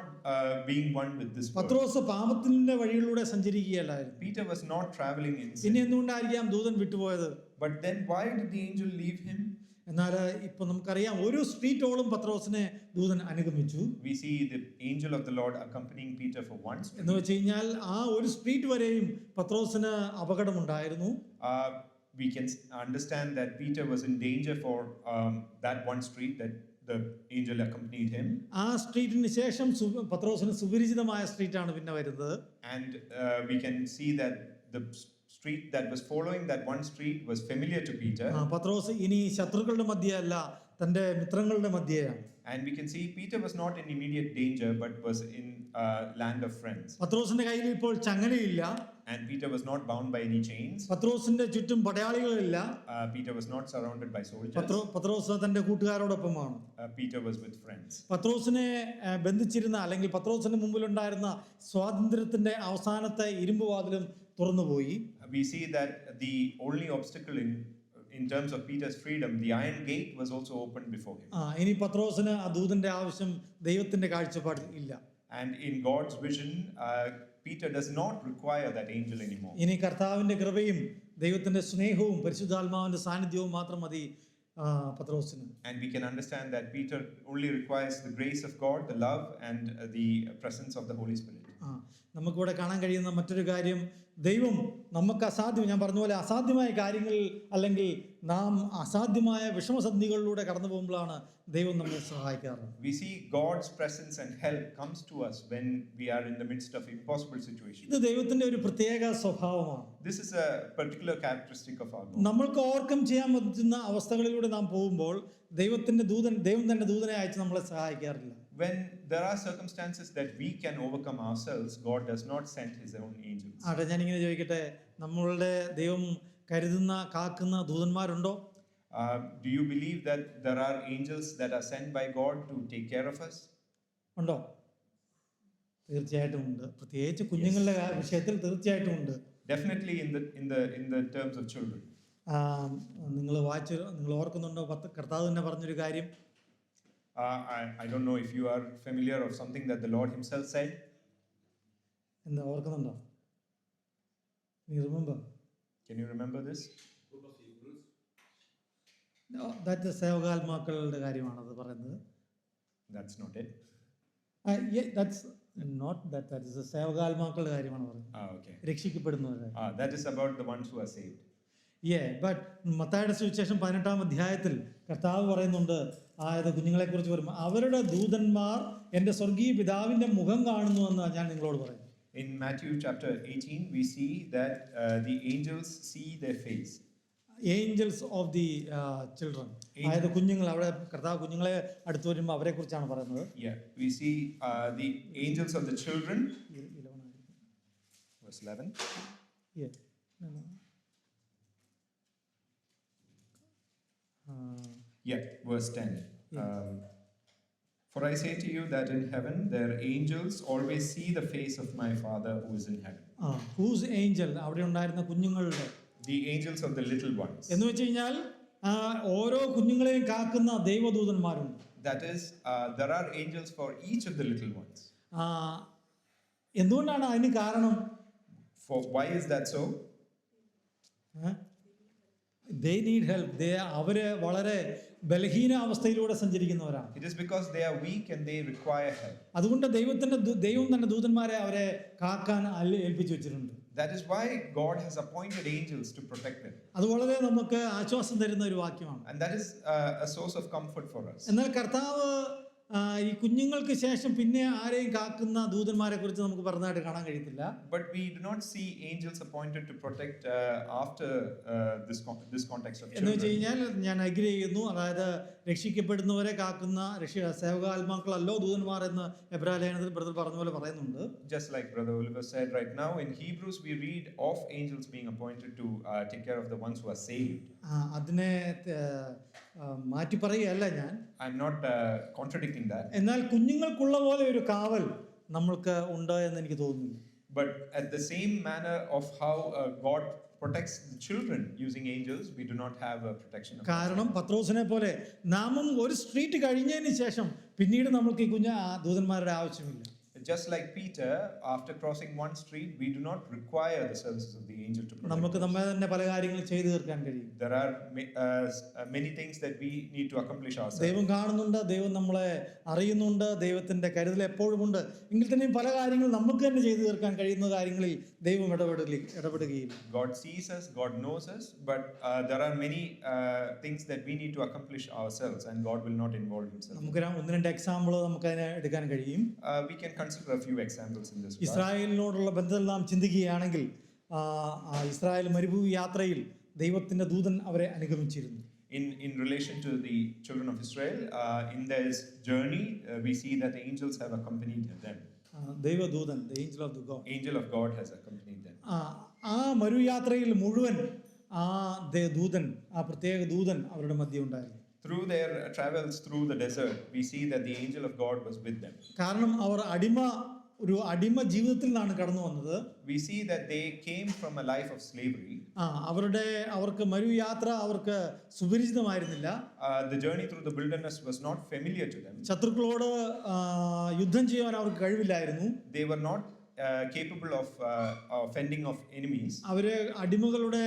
being one with this world. പത്രോസ് പാപത്തിന്റെ വഴികളിലൂടെ സഞ്ചരിക്കുകയല്ലായിരുന്നു. Peter was not traveling in പിന്നെ sin. എന്തുകൊണ്ടായിരിക്കാം ദൂതൻ വിട്ടുപോയത്? But then why did the angel leave him? എന്നാൽ ഇപ്പൊ നമുക്കറിയാം, ഒരു സ്ട്രീറ്റോളം പത്രോസിനെ ദൂതൻ അനുഗമിച്ചു. We see the angel of the Lord accompanying Peter for one street. എന്ന് വെച്ച് കഴിഞ്ഞാൽ ആ ഒരു സ്ട്രീറ്റ് വരെയും പത്രോസിന് അപകടമുണ്ടായിരുന്നു. We can understand that Peter was in danger for that one street that the angel accompanied him. ആ സ്ട്രീറ്റിന് ശേഷം പത്രോസിന് സുപരിചിതമായ സ്ട്രീറ്റാണ് പിന്നെ വരുന്നത്. And we can see that the street that was following that one street was familiar to Peter. പത്രോസ് ഇനി ശത്രുക്കളുടെ മധ്യേ അല്ല, തന്റെ മിത്രങ്ങളുടെ മധ്യയാണ്. And we can see Peter was not in immediate danger but was in land of friends. പത്രോസിന്റെ കയ്യിൽ ഇപ്പോൾ ചങ്ങലയില്ല. And Peter was not bound by any chains. പത്രോസിന്റെ ചുറ്റും പടയാളികളില്ല. Peter was not surrounded by soldiers. പത്രോസ് തന്റെ കൂട്ടുകാരോടൊപ്പമാണ്. Peter was with friends. പത്രോസിനെ ബന്ധിച്ചിരുന്ന അല്ലെങ്കിൽ പത്രോസിന് മുമ്പിലുണ്ടായിരുന്ന സ്വാതന്ത്ര്യത്തിന്റെ അവസാനത്തെ ഇരുമ്പ് വാതിലും തുറന്നുപോയി. We see that the only obstacle in terms of Peter's freedom, the iron gate was also opened before him. ഇനി പത്രോസിന് ആ ദൂതന്റെ ആവശ്യം ദൈവത്തിന്റെ കാഴ്ചപ്പാടിൽ ഇല്ല. And in God's vision, Peter does not require that angel anymore. ഇനി കർത്താവിന്റെ കൃപയും ദൈവത്തിന്റെ സ്നേഹവും പരിശുദ്ധാത്മാവിന്റെ സാന്നിധ്യവും മാത്രം മതി പത്രോസിന്. And we can understand that Peter only requires the grace of God, the love, and the presence of the Holy Spirit. നമുക്കിവിടെ കാണാൻ കഴിയുന്ന മറ്റൊരു കാര്യം, ദൈവം നമുക്ക് അസാധ്യം, ഞാൻ പറഞ്ഞ പോലെ അസാധ്യമായ കാര്യങ്ങൾ അല്ലെങ്കിൽ നാം അസാധ്യമായ വിഷമസന്ധികളിലൂടെ കടന്നു പോകുമ്പോഴാണ് ദൈവം നമ്മെ സഹായിക്കാറ്. We see God's presence and help comes to us when we are in the midst of impossible situations. ഇത് ദൈവത്തിന്റെ ഒരു പ്രത്യേക സ്വഭാവമാണ്. This is a particular characteristic of our God. നമ്മൾക്ക് ഓവർകം ചെയ്യാൻ പറ്റുന്ന അവസ്ഥകളിലൂടെ നാം പോകുമ്പോൾ ദൈവം തന്റെ ദൂതനെ അയച്ച് നമ്മളെ സഹായിക്കാറില്ല. When there are circumstances that we can overcome ourselves, God does not send his own angels. ഞാനിങ്ങനെ ചോദിക്കട്ടെ, നമ്മളുടെ ദൈവം കരുതുന്ന കാക്കുന്ന ദൂതന്മാരുണ്ടോ? Do you believe that there are angels that are sent by God to take care of us? ഉണ്ടോ? തീർച്ചയായിട്ടും ഉണ്ട്. പ്രത്യേകിച്ച് കുഞ്ഞുങ്ങളുടെ വിഷയത്തിൽ തീർച്ചയായിട്ടും ഉണ്ട്. Definitely in the terms of children. നിങ്ങൾ ഓർക്കുന്നുണ്ടോ? കർത്താവ് തന്നെ പറഞ്ഞൊരു കാര്യം. I don't know if you are familiar of something that the Lord himself said. എന്താ ഓർക്കുന്നുണ്ടോ? You remember? Can you remember this? That is സേവകാത്മാക്കളുടെ കാര്യമാണത് പറയുന്നത്. That's not it. That's not that is സേവകാത്മാക്കളുടെ കാര്യമാണ് പറയുന്നത്. Okay. രക്ഷിക്കപ്പെടുന്നവരെ. That is about the ones who are saved. But മത്തായിയുടെ സുവിശേഷം 18-ാം അധ്യായത്തിൽ കർത്താവ് പറയുന്നുണ്ട്, അതായത് കുഞ്ഞുങ്ങളെ കുറിച്ച് പറയുമ്പോൾ അവരുടെ ദൂതന്മാർ എൻ്റെ സ്വർഗീയ പിതാവിന്റെ മുഖം കാണുന്നുവെന്ന് ഞാൻ നിങ്ങളോട് പറയുന്നു. In Matthew chapter 18, we see that the angels see their face. Angels of the children. അതായത് കുഞ്ഞുങ്ങൾ, അവിടെ കർത്താവ് കുഞ്ഞുങ്ങളെ അടുത്ത് വരുമ്പോൾ അവരെ കുറിച്ചാണ് പറയുന്നത്. Yeah, we see the angels of the children. Verse 11. Verse 10. For I say to you that in heaven their angels always see the face of my Father who is in heaven. Whose angel? അവിടെ ഉണ്ടായിരുന്ന കുഞ്ഞുങ്ങളുടെ. The angels of the little ones. എന്ന് വെച്ച് കഴിഞ്ഞാൽ ഓരോ കുഞ്ഞുങ്ങളെയും കാക്കുന്ന ദൈവദൂതന്മാരുണ്ട്. That is, there are angels for each of the little ones. എന്തുകൊണ്ടാണ് അതിന് കാരണം? Why is that so? They need help. അവര് വളരെ ബലഹീന അവസ്ഥയിലൂടെ സഞ്ചരിക്കുന്നവരാണ്. It is because they are weak and they require help. അതുകൊണ്ട് ദൈവം തന്നെ ദൂതന്മാരെ അവരെ കാക്കാൻ ഏൽപ്പിച്ചു വെച്ചിട്ടുണ്ട്. That is why God has appointed angels to protect them. അത് വളരെ നമുക്ക് ആശ്വാസം തരുന്ന ഒരു വാക്യമാണ്. And that is a source of comfort for us. എന്നാൽ കർത്താവ് ഈ കുഞ്ഞുങ്ങൾക്ക് ശേഷം പിന്നെ ആരെയും കാക്കുന്ന ദൂതന്മാരെ കുറിച്ച് നമുക്ക് പറഞ്ഞായിട്ട് കാണാൻ കഴിയത്തില്ല. But we do not see angels appointed to protect after this context of children. എന്ന് വെച്ച് കഴിഞ്ഞാൽ ഞാൻ അഗ്രി ചെയ്യുന്നു, അതായത് രക്ഷിക്കപ്പെടുന്നവരെ കാക്കുന്ന സേവകാത്മാക്കളല്ലോ ദൂതന്മാർ എന്ന് എബ്രായലേഖനത്തിൽ ബ്രദർ പറഞ്ഞ പോലെ പറയുന്നുണ്ട്. Just like Brother Oliver said right now, in Hebrews we read of angels being appointed to take care of the ones who are saved. അതിനെ മാറ്റി പറയുകയല്ല ഞാൻ. I'm not contradicting that. എന്നാൽ കുഞ്ഞുങ്ങൾക്കുള്ള പോലെ ഒരു കാവൽ നമ്മൾക്ക് ഉണ്ട് എന്ന് എനിക്ക് തോന്നുന്നില്ല. But at the same manner of how God protects the children using angels, we do not have a protection of കാരണം പത്രോസിനെ പോലെ നാമും ഒരു സ്ട്രീറ്റ് കഴിഞ്ഞതിന് ശേഷം പിന്നീട് നമ്മൾക്ക് ഈ ദൂതന്മാരുടെ ആവശ്യമില്ല. Just like Peter, after crossing one street, we do not require the services of the angel to protect നമുക്ക് us. നമ്മെ തന്നെ പല കാര്യങ്ങളും ചെയ്തു തീർക്കാൻ കഴിയും. There are many things that we need to accomplish ourselves. ദൈവം കാണുന്നുണ്ട്, ദൈവം നമ്മളെ അറിയുന്നുണ്ട്, ദൈവത്തിന്റെ കരുതൽ എപ്പോഴും ഉണ്ട്. എങ്കിൽ തന്നെയും പല കാര്യങ്ങളും നമുക്ക് തന്നെ ചെയ്തു തീർക്കാൻ കഴിയുന്ന കാര്യങ്ങളിൽ ദൈവം ഇടപെടുകയില്ല. God sees us, God knows us, but there are many things that we need to accomplish ourselves, and God will not involve himself. നമുക്ക് ഒന്ന് രണ്ട് എക്സാമ്പിൾ നമുക്ക് അതിനെ എടുക്കാൻ കഴിയും. We can consider a few examples in this regard. ഇസ്രായേലിനോടുള്ള ബന്ധത്തിൽ നാം ചിന്തിക്കുകയാണെങ്കിൽ ഇസ്രായേൽ മരുഭൂമി യാത്രയിൽ ദൈവത്തിന്റെ ദൂതൻ അവരെ അനുഗമിച്ചിരുന്നു. In relation to the children of Israel, in their journey, we see that the angels have accompanied them. ദൈവദൂതൻ, the angel of the God. Angel of God has accompanied them. ആ മരുയാത്രയിൽ മുഴുവൻ ആ ദൂതൻ, ആ പ്രത്യേക ദൂതൻ അവരുടെ മധ്യേ ഉണ്ടായിരുന്നു. Through their travels through the desert, we see that the angel of God was with them. കാരണം അവർ ഒരു അടിമ ജീവിതത്തിൽ നിന്നാണ് കടന്നു വന്നത്. We see that they came from a life of slavery. അവർക്ക് മരുയാത്ര അവർക്ക് സുപരിചിതമായിരുന്നില്ല. The journey through the wilderness was not familiar to them. ശത്രുക്കളോട് യുദ്ധം ചെയ്യാൻ അവർക്ക് കഴിവില്ലായിരുന്നു. They were not capable of fending off enemies. അവര് അടിമകളുടെ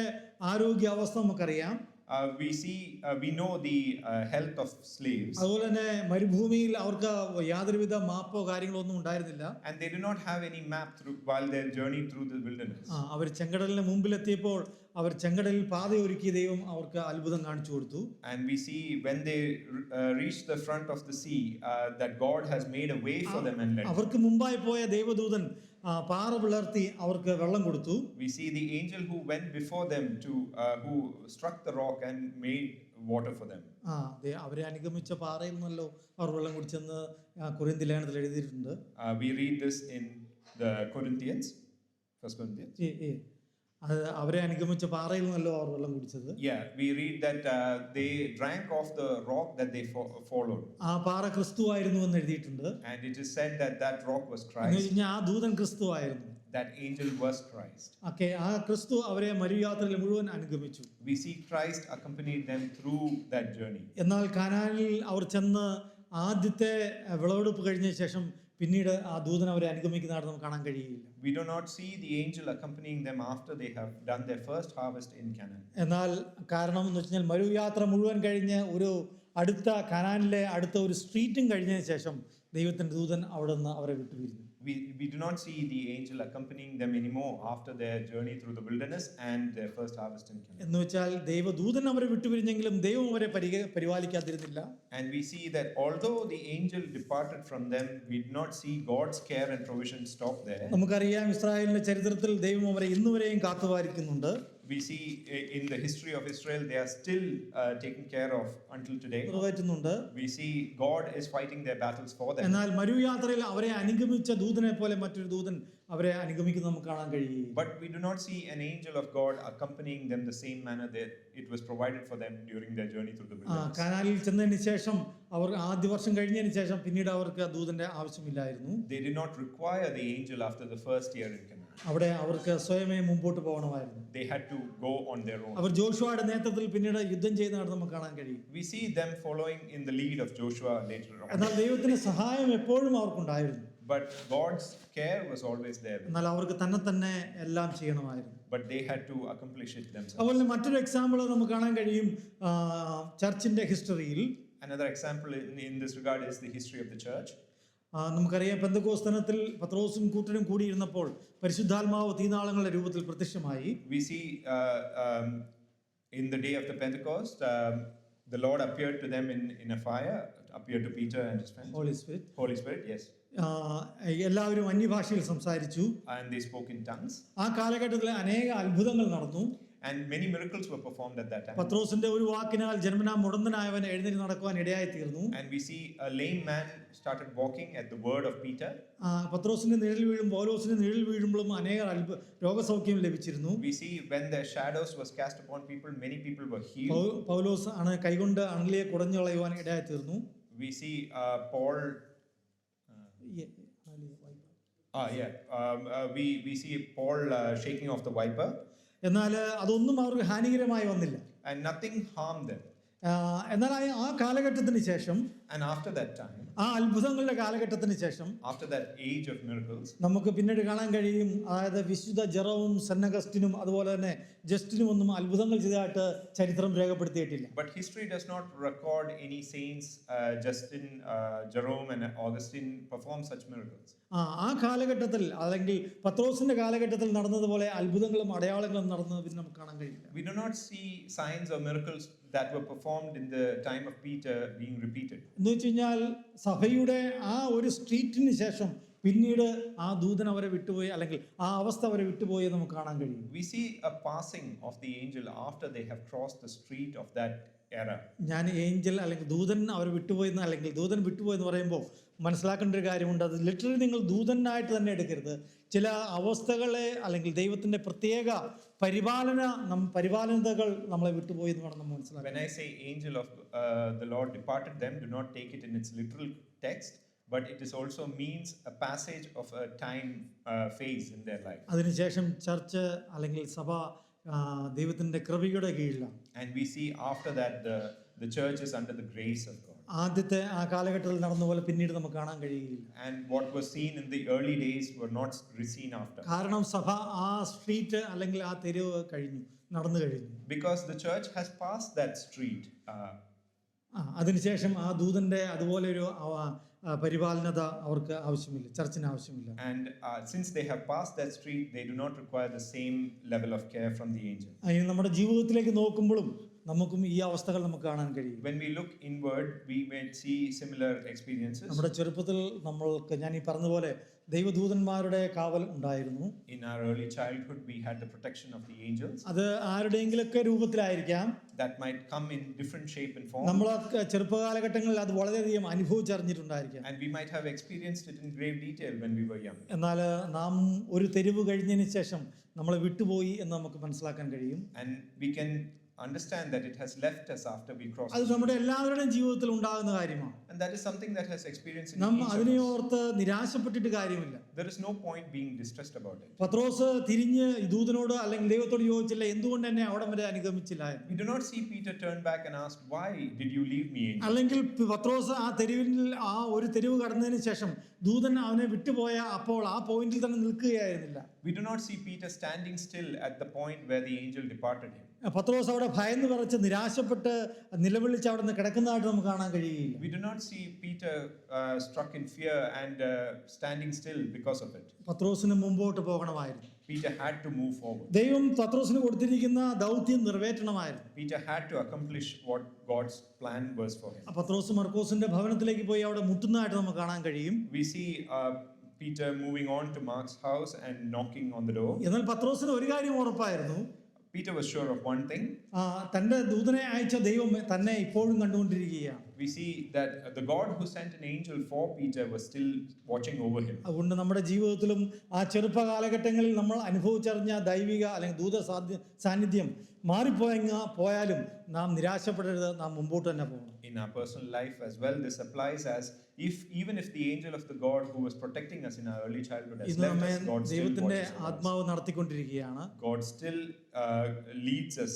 ആരോഗ്യാവസ്ഥ നമുക്കറിയാം. We know the health of slaves. അതുപോലെ തന്നെ മരുഭൂമിയിൽ അവർക്ക് യാതൊരുവിധ മാപ്പോ കാര്യങ്ങളോ ഒന്നും ഉണ്ടായിരുന്നില്ല. And they do not have any map while their journey through the wilderness. അവർ ചെങ്കടലിന് മുമ്പിലെത്തിയപ്പോൾ അവർ ചെങ്കടലിൽ പാതയൊരുക്കിയ ദൈവം അവർക്ക് അത്ഭുതം കാണിച്ചു കൊടുത്തു. And we see when they reach the front of the sea that God has made a way for them and led them. അവർക്ക് മുമ്പായി പോയ ദൈവദൂതൻ പാറ പിളർത്തി അവർക്ക് വെള്ളം കൊടുത്തു. We see the angel who went before them who struck the rock and made water for them. അവരെ അനുഗമിച്ച പാറയിൽ നിന്നല്ലോ അവർ വെള്ളം കുടിച്ചെന്ന് കൊരിന്ത്യർ ലേഖനത്തിൽ എഴുതിയിട്ടുണ്ട്. We read this in the Corinthians, 1 Corinthians. അവരെ അനുഗമിച്ച പാറയിൽ നിന്നല്ലോ അവർ വെള്ളം കുടിച്ചത്. Yeah, we read that they drank off the rock that they followed. ആ പാറ ക്രിസ്തുവായിരുന്നു എന്ന് എഴുതിയിട്ടുണ്ട്. And it is said that rock was Christ. ആ ദൂതൻ ക്രിസ്തുവായിരുന്നു. That angel was Christ. ആ ക്രിസ്തു അവരെ മരുയാത്രയിൽ മുഴുവൻ അനുഗമിച്ചു. We see Christ accompanied them through that journey. എന്നാൽ കാനാനിൽ അവർ ചെന്ന് ആദ്യത്തെ വിളവെടുപ്പ് കഴിഞ്ഞ ശേഷം പിന്നീട് ആ ദൂതൻ അവരെ അനുഗമിക്കുന്നതായിട്ട് നമുക്ക് കാണാൻ കഴിയില്ല. We do not see the angel accompanying them after they have done their first harvest in Canaan. എന്നാൽ കാരണം എന്ന് വെച്ചാൽ മരുയാത്ര മുഴുവൻ കഴിഞ്ഞ് ഒരു അടുത്ത കനാനിലെ അടുത്ത ഒരു സ്ട്രീറ്റും കഴിഞ്ഞതിന് ശേഷം ദൈവത്തിന്റെ ദൂതൻ അവിടെ നിന്ന് അവരെ വിട്ടുപിരിഞ്ഞു. We do not see the angel accompanying them anymore after their journey through the wilderness and their first harvest in Canaan. എന്ന് വെച്ചാൽ ദൈവദൂതൻ അവരെ വിട്ടുപിരിഞ്ഞെങ്കിലും ദൈവം അവരെ പരിപാലിക്കാതിരുന്നില്ല. And we see that although the angel departed from them, we do not see God's care and provision stop there. നമുക്കറിയാം ഇസ്രായേലിന്റെ ചരിത്രത്തിൽ ദൈവം അവരെ ഇന്നുവരെയും കാത്തുപാലിക്കുന്നുണ്ട്. We see in the history of Israel they are still taken care of until today. We see God is fighting their battles for them. എന്നാൽ മരുയാത്രയിൽ അവരെ അനുഗമിച്ച ദൂതനെ പോലെ മറ്റൊരു ദൂതൻ അവരെ അനുഗമിക്കുന്നത് നമുക്ക് കാണാൻ കഴിയില്ല. But we do not see an angel of God accompanying them the same manner that it was provided for them during their journey through the wilderness. കനാനിൽ ചെന്നതിന് ശേഷം അവർ ആദ്യ വർഷം കഴിഞ്ഞതിന് ശേഷം പിന്നീട് അവർക്ക് ദൂതന്റെ ആവശ്യമില്ലായിരുന്നു. They did not require the angel after the first year in Canaan. അവിടെ അവർക്ക് സ്വയമേ മുമ്പോട്ട് പോകണമായിരുന്നു. They had to go on their own. അവർ ജോഷുവയുടെ നേതൃത്വത്തിൽ പിന്നീട് യുദ്ധം ചെയ്യുന്നതാണ് നമുക്ക് കാണാൻ കഴിയും. We see them following in the lead of Joshua later on. എന്നാൽ ദൈവത്തിന്റെ സഹായം എപ്പോഴും അവർക്കുണ്ടായിരുന്നു. But God's care was always there. എന്നാൽ അവർക്ക് തന്നെ എല്ലാം ചെയ്യണമായിരുന്നു. But they had to accomplish it themselves. അതുപോലെ മറ്റൊരു എക്സാമ്പിൾ നമുക്ക് കാണാൻ കഴിയും ചർച്ചിന്റെ ഹിസ്റ്ററിയിൽ. Another example in this regard is the history of the church. നമുക്കറിയാം പെന്തക്കോസ്ത് ദിനത്തിൽ പത്രോസും കൂട്ടരും കൂടിയിരുന്നപ്പോൾ പരിശുദ്ധാത്മാവ് തീനാളങ്ങളുടെ രൂപത്തിൽ പ്രത്യക്ഷമായി. We see in the day of the Pentecost the Lord appeared to them in a fire, appeared to Peter and his friends. Holy Spirit, yes. എല്ലാവരും അന്യഭാഷയിൽ സംസാരിച്ചു. And they spoke in tongues. ആ കാലഘട്ടത്തിൽ അനേക അത്ഭുതങ്ങൾ നടന്നു. And many miracles were performed at that time. പത്രോസിന്റെ ഒരു വാക്കിനാൽ ജന്മനാ മുടന്തനായവൻ എഴുന്നേറ്റ് നടക്കുവാൻ ഇടയായി തീർന്നു. And we see a lame man started walking at the word of Peter. പത്രോസിന്റെ നിഴൽ വീഴും പൗലോസിന്റെ നിഴൽ വീഴുമ്പോഴും അനേക രോഗസൗഖ്യം ലഭിച്ചിരുന്നു. We see when the shadows was cast upon people, many people were healed. പൗലോസ് ആണ് കൈകൊണ്ട് അണലിയെ കുടഞ്ഞു കളയുവാൻ ഇടയായി തീർന്നു. We see Paul. We see Paul shaking off the viper. എന്നാൽ അതൊന്നും അവർക്ക് ഹാനികരമായി വന്നില്ല. and nothing harmed them. എന്നാൽ ആ കാലഘട്ടത്തിന് ശേഷം, And after that time, ആ അത്ഭുതങ്ങളുടെ കാലഘട്ടത്തിന് ശേഷം after that age of miracles, നമുക്ക് പിന്നീട് കാണാൻ കഴിയും, അതായത് വിശുദ്ധ ജെറോമും സെന്നഗസ്റ്റിനും അതുപോലെ തന്നെ ജസ്റ്റിനും ഒന്നും അത്ഭുതങ്ങൾ ചെയ്തതായിട്ട് ചരിത്രം രേഖപ്പെടുത്തിയിട്ടില്ല. but history does not record any saints, Justin, Jerome and Augustine perform such miracles. ആ കാലഘട്ടത്തിൽ അല്ലെങ്കിൽ പത്രോസിന്റെ കാലഘട്ടത്തിൽ നടന്നതുപോലെ അത്ഭുതങ്ങളും അടയാളങ്ങളും നടന്നത് പിന്നെ നമുക്ക് കാണാൻ കഴിയില്ല. We do not see signs or miracles that were performed in the time of Peter being repeated. എന്ന് വെച്ച് കഴിഞ്ഞാൽ സഭയുടെ ആ ഒരു സ്ട്രീറ്റിന് ശേഷം പിന്നീട് ആ ദൂതൻ അവരെ വിട്ടുപോയി, അല്ലെങ്കിൽ ആ അവസ്ഥ അവരെ വിട്ടുപോയി നമുക്ക് കാണാൻ കഴിയും. We see a passing of the angel after they have crossed the street of that era. ഞാൻ ഏഞ്ചൽ അല്ലെങ്കിൽ ദൂതൻ അവർ വിട്ടുപോയെന്ന് അല്ലെങ്കിൽ ദൂതൻ വിട്ടുപോയെന്ന് പറയുമ്പോൾ മനസ്സിലാക്കേണ്ട ഒരു കാര്യമുണ്ട്. അത് ലിറ്ററലി നിങ്ങൾ ദൂതനായിട്ട് തന്നെ എടുക്കരുത്. ചില അവസ്ഥകളെ അല്ലെങ്കിൽ ദൈവത്തിൻ്റെ പ്രത്യേക പരിപാലനതകൾ നമ്മളെ വിട്ടുപോയി എന്ന് വേണം നമ്മൾ മനസ്സിലാക്കാൻ. When I say angel of the Lord departed them, do not take it in its literal text, but it is also means a passage of a time phase in their life. അതിനുശേഷം church അല്ലെങ്കിൽ സഭ ദൈവത്തിൻ്റെ കൃപയുടെ കീഴിലാണ്. And we see after that the church is under the grace of God. ആദ്യത്തെ ആ കാലഘട്ടത്തിൽ നടന്ന പോലെ പിന്നീട് നമുക്ക് കാണാൻ കഴിയുകയില്ല. And what was seen in the early days were not seen after. കാരണം സഭ ആ സ്ട്രീറ്റ് അല്ലെങ്കിൽ ആ തെരുവ് നടന്നു കഴിഞ്ഞു. Because the church has passed that street. അതിനുശേഷം ആ ദൂതന്റെ അതുപോലെ ഒരു പരിപാലനത അവർക്ക് ആവശ്യമില്ല, ചർച്ചിന് ആവശ്യമില്ല. And since they have passed that street, they do not require the same level of care from the angel. ഇനി നമ്മുടെ ജീവിതത്തിലേക്ക് നോക്കുമ്പോഴും നമുക്കും ഈ അവസ്ഥകൾ നമുക്ക് കാണാൻ കഴിയും. When we look inward, we may see similar experiences. നമ്മുടെ ചെറുപ്പത്തിൽ ഞാൻ ഈ പറഞ്ഞതുപോലെ ദൈവദൂതന്മാരുടെ കാവൽ ഉണ്ടായിരുന്നു. In our early childhood, we had the protection of the angels. അത് ആരുടെയെങ്കിലൊക്കെ രൂപത്തിലായിരിക്കാം. That might come in different shape and form. നമ്മൾ ചെറുപ്പകാലഘട്ടങ്ങളിൽ അത് വളരെയധികം അനുഭവിച്ചറിഞ്ഞിട്ടുണ്ടായിരിക്കാം. And we might have experienced it in grave detail when we were young. എന്നാൽ നാം ഒരു തെരുവ് കഴിഞ്ഞതിന് ശേഷം നമ്മളെ വിട്ടുപോയി എന്ന് നമുക്ക് മനസ്സിലാക്കാൻ കഴിയും. And we can understand that it has left us after we crossed. അത് നമ്മുടെ എല്ലാവരുടെയും ജീവിതത്തിൽ ഉണ്ടാകുന്ന കാര്യമാണ്. And that is something that has experienced in നാം each of അതിനെ us. ഓർത്ത് നിരാശപ്പെട്ടിട്ട് കാര്യമില്ല. There is no point being distressed about it. പത്രോസ് തിരിഞ്ഞ് ദൂതനോട് അല്ലെങ്കിൽ ദൈവത്തോട് ചോദിച്ചില്ല, എന്തുകൊണ്ട് എന്നെ അവിടെ വരെ അനുഗമിച്ചില്ല എന്ന്. We do not see Peter turn back and ask, why did you leave me, angel? അല്ലെങ്കിൽ പത്രോസ് ആ തെരുവിൽ ആ ഒരു തെരുവ് കടന്നതിന് ശേഷം ദൂതൻ അവനെ വിട്ടുപോയ അപ്പോൾ ആ പോയിന്റിൽ തന്നെ നിൽക്കുകയായിരുന്നില്ല. We do not see Peter standing still at the point where the angel departed him. പത്രോസ് അവിടെ ഭയന്ന് വിറച്ച് നിരാശപ്പെട്ട് നിലവിളിച്ച് അവിടെ നിന്ന് കിടക്കുന്നതായിട്ട് നമുക്ക് കാണാൻ കഴിയില്ല. We do not see Peter struck in fear and standing still because of it. പത്രോസിന് മുമ്പോട്ട് പോകണമായിരുന്നു. Peter had to move forward. ദൈവം പത്രോസിന് കൊടുത്തിരിക്കുന്ന ദൗത്യം നിറവേറ്റണമായിരുന്നു. Peter had to accomplish what God's plan was for him. പത്രോസ് മർക്കോസിന്റെ ഭവനത്തിലേക്ക് പോയി അവിടെ മുട്ടുന്നതായിട്ട് നമുക്ക് കാണാൻ കഴിയും. We see Peter moving on to Mark's house and knocking on the door. എന്നാൽ പത്രോസിന് ഒരു കാര്യം ഉറപ്പായിരുന്നു. Peter was sure of one thing. തന്റെ ദൂതനെ അയച്ച ദൈവം തന്നെ ഇപ്പോഴും കണ്ടുകൊണ്ടിരിക്കുകയാണ്. We see that the God who sent an angel for Peter was still watching over him. അതുകൊണ്ട് നമ്മുടെ ജീവിതത്തിലും ആ ചെറുപ്പ കാലഘട്ടങ്ങളിൽ നമ്മൾ അനുഭവിച്ചറിഞ്ഞ ദൈവിക അല്ലെങ്കിൽ ദൂത സാന്നിധ്യം പോയാലും നാം നിരാശപ്പെടരുത്, നാം മുമ്പോട്ട് തന്നെ പോകണം. In our personal life as well, this applies as even if the angel of the God who was protecting us in our early childhood has left us, God still ദൈവത്തിന്റെ watches over us. ആത്മാവ് നടത്തിക്കൊണ്ടിരിക്കുകയാണ്. God still leads us.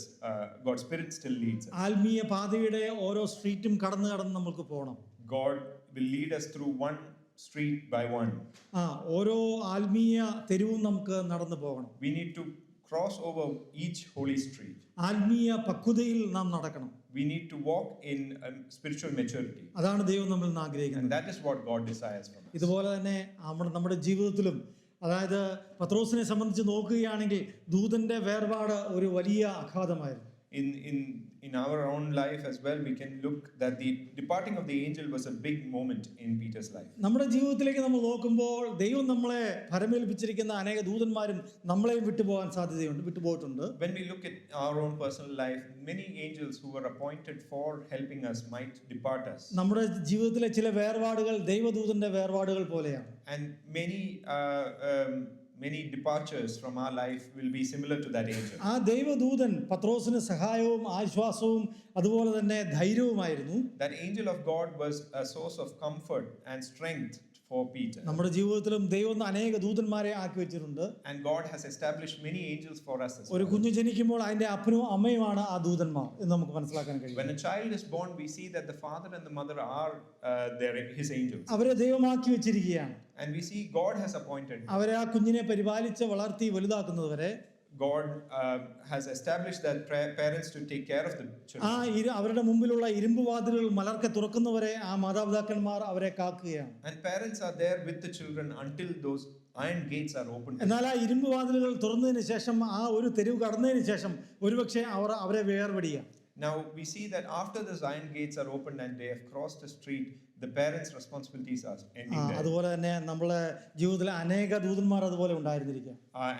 God's Spirit still leads us. ആത്മീയ പാതയുടെ ഓരോ സ്ട്രീറ്റും കടന്ന് നമുക്ക് പോകണം. God will lead us through one street by one. ഓരോ ആത്മീയ തെരുവും നമുക്ക് നടന്നു പോകണം. We need to cross over each holy street. ആത്മീയ പക്വതയിൽ നാം നടക്കണം. We need to walk in spiritual maturity. അതാണ് ദൈവം നമ്മളിൽ നിന്ന് ആഗ്രഹിക്കുന്നത്. And that is what God desires from us. ഇതുപോലെ തന്നെ നമ്മുടെ ജീവിതത്തിലും, അതായത് പത്രോസിനെ സംബന്ധിച്ച് നോക്കുകയാണെങ്കിൽ ദൂതന്റെ വേർപാട് ഒരു വലിയ ആഘാതമായിരുന്നു. In our own life as well, we can look that the departing of the angel was a big moment in Peter's life. നമ്മുടെ ജീവിതത്തിലേക്ക് നമ്മൾ നോക്കുമ്പോൾ ദൈവം നമ്മളെ ഭരമേൽപ്പിച്ചിരിക്കുന്ന അനേക ദൂതന്മാരും നമ്മളെയും വിട്ടുപോയിട്ടുണ്ട്. When we look at our own personal life, many angels who were appointed for helping us might depart us. നമ്മുടെ ജീവിതത്തിലെ ചില വേർപാടുകൾ ദൈവദൂതന്റെ വേർപാടുകൾ പോലെയാണ്. And many departures from our life will be similar to that angel. ആ ദൈവദൂതൻ പത്രോസിന് സഹായവും ആശ്വാസവും അതുപോലെ തന്നെ ധൈര്യവുമായിരുന്നു. That angel of God was a source of comfort and strength for Peter. നമ്മുടെ ജീവിതത്തിലും ദൈവം അനേക ദൂതന്മാരെ ആക്കി വെച്ചിട്ടുണ്ട്. And God has established many angels for us as ഒരു well. കുഞ്ഞു ജനിക്കുമ്പോൾ അതിന്റെ അപ്പനും അമ്മയുമാണ് ആ ദൂതന്മാർ എന്ന് നമുക്ക് മനസ്സിലാക്കാൻ കഴിയും. When a child is born, we see that the father and the mother are his angels. അവരെ ദൈവമാക്കി വെച്ചിരിക്കുകയാണ്. And we see God has appointed. അവരെ ആ കുഞ്ഞിനെ പരിപാലിച്ച് വളർത്തി വലുതാക്കുന്നതുവരെ God has established that parents to take care of the children. അവരുടെ മുമ്പിലുള്ള ഇരുമ്പ് വാതിലുകൾ മലർക്കെ തുറക്കുന്നവരെ ആ മാതാപിതാക്കന്മാർ അവരെ കാക്കുകയാണ്. And parents are there with the children until those iron gates are opened. എന്നാൽ ആ ഇരുമ്പ് വാതിലുകൾ തുറന്നതിന് ശേഷം ആ ഒരു തെരുവ് കടന്നതിന് ശേഷം ഒരുപക്ഷെ അവരെ വേർപെടുക. Now we see that after the iron gates are opened and they have crossed the street, the parents' responsibilities are ending there. അതുപോലെ തന്നെ നമ്മളെ ജീവിതത്തിൽ അനേക ദൂതന്മാർ അതുപോലെ ഉണ്ടായിരുന്നിരിക്കുക.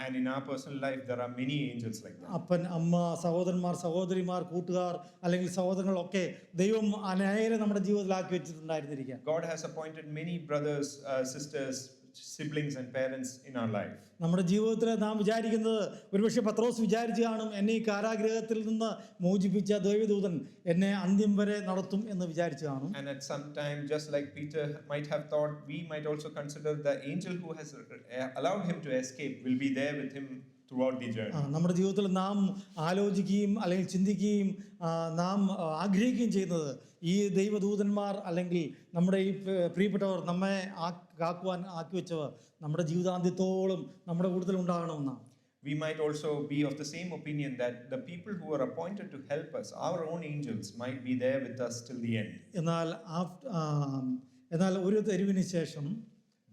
And in our personal life there are many angels like that. അപ്പൻ, അമ്മ, സഹോദരന്മാർ, സഹോദരിമാർ, കൂട്ടുകാർ അല്ലെങ്കിൽ സഹോദരങ്ങളൊക്കെ ദൈവം അനേകരെ നമ്മുടെ ജീവിതത്തിലാക്കി വെച്ചിട്ടുണ്ടായിരുന്നിരിക്കുക. God has appointed many brothers, sisters, siblings and parents in our life. നമ്മുടെ ജീവിതത്തിൽ നാം വിചാരിക്കുന്നത് ഒരുപക്ഷെ പത്രോസ് വിചാരിച്ചു കാണും, എന്നെ ഈ കാരാഗൃഹത്തിൽ നിന്ന് മോചിപ്പിച്ച ദൈവദൂതൻ എന്നെ അന്ത്യം വരെ നടത്തും എന്ന് വിചാരിച്ചു കാണും. And at some time, just like Peter might have thought, we might also consider the angel who has allowed him to escape will be there with him throughout the journey. നമ്മുടെ ജീവിതത്തിൽ നാം ആലോചിക്കുകയും അല്ലെങ്കിൽ ചിന്തിക്കുകയും നാം ആഗ്രഹിക്കുകയും ചെയ്യുന്നത് ഈ ദൈവദൂതന്മാർ അല്ലെങ്കിൽ നമ്മുടെ ഈ പ്രിയപ്പെട്ടവർ നമ്മെ കാക്കുവാൻ ആക്കി വെച്ചവർ നമ്മുടെ ജീവിതാന്ത്യത്തോളം നമ്മുടെ കൂടുതൽ ഉണ്ടാകണമെന്നാണ്. We might also be of the same opinion that the people who are appointed to help us, our own angels, might be there with us till the end. എന്നാൽ ഒരു തെരുവിന് ശേഷം,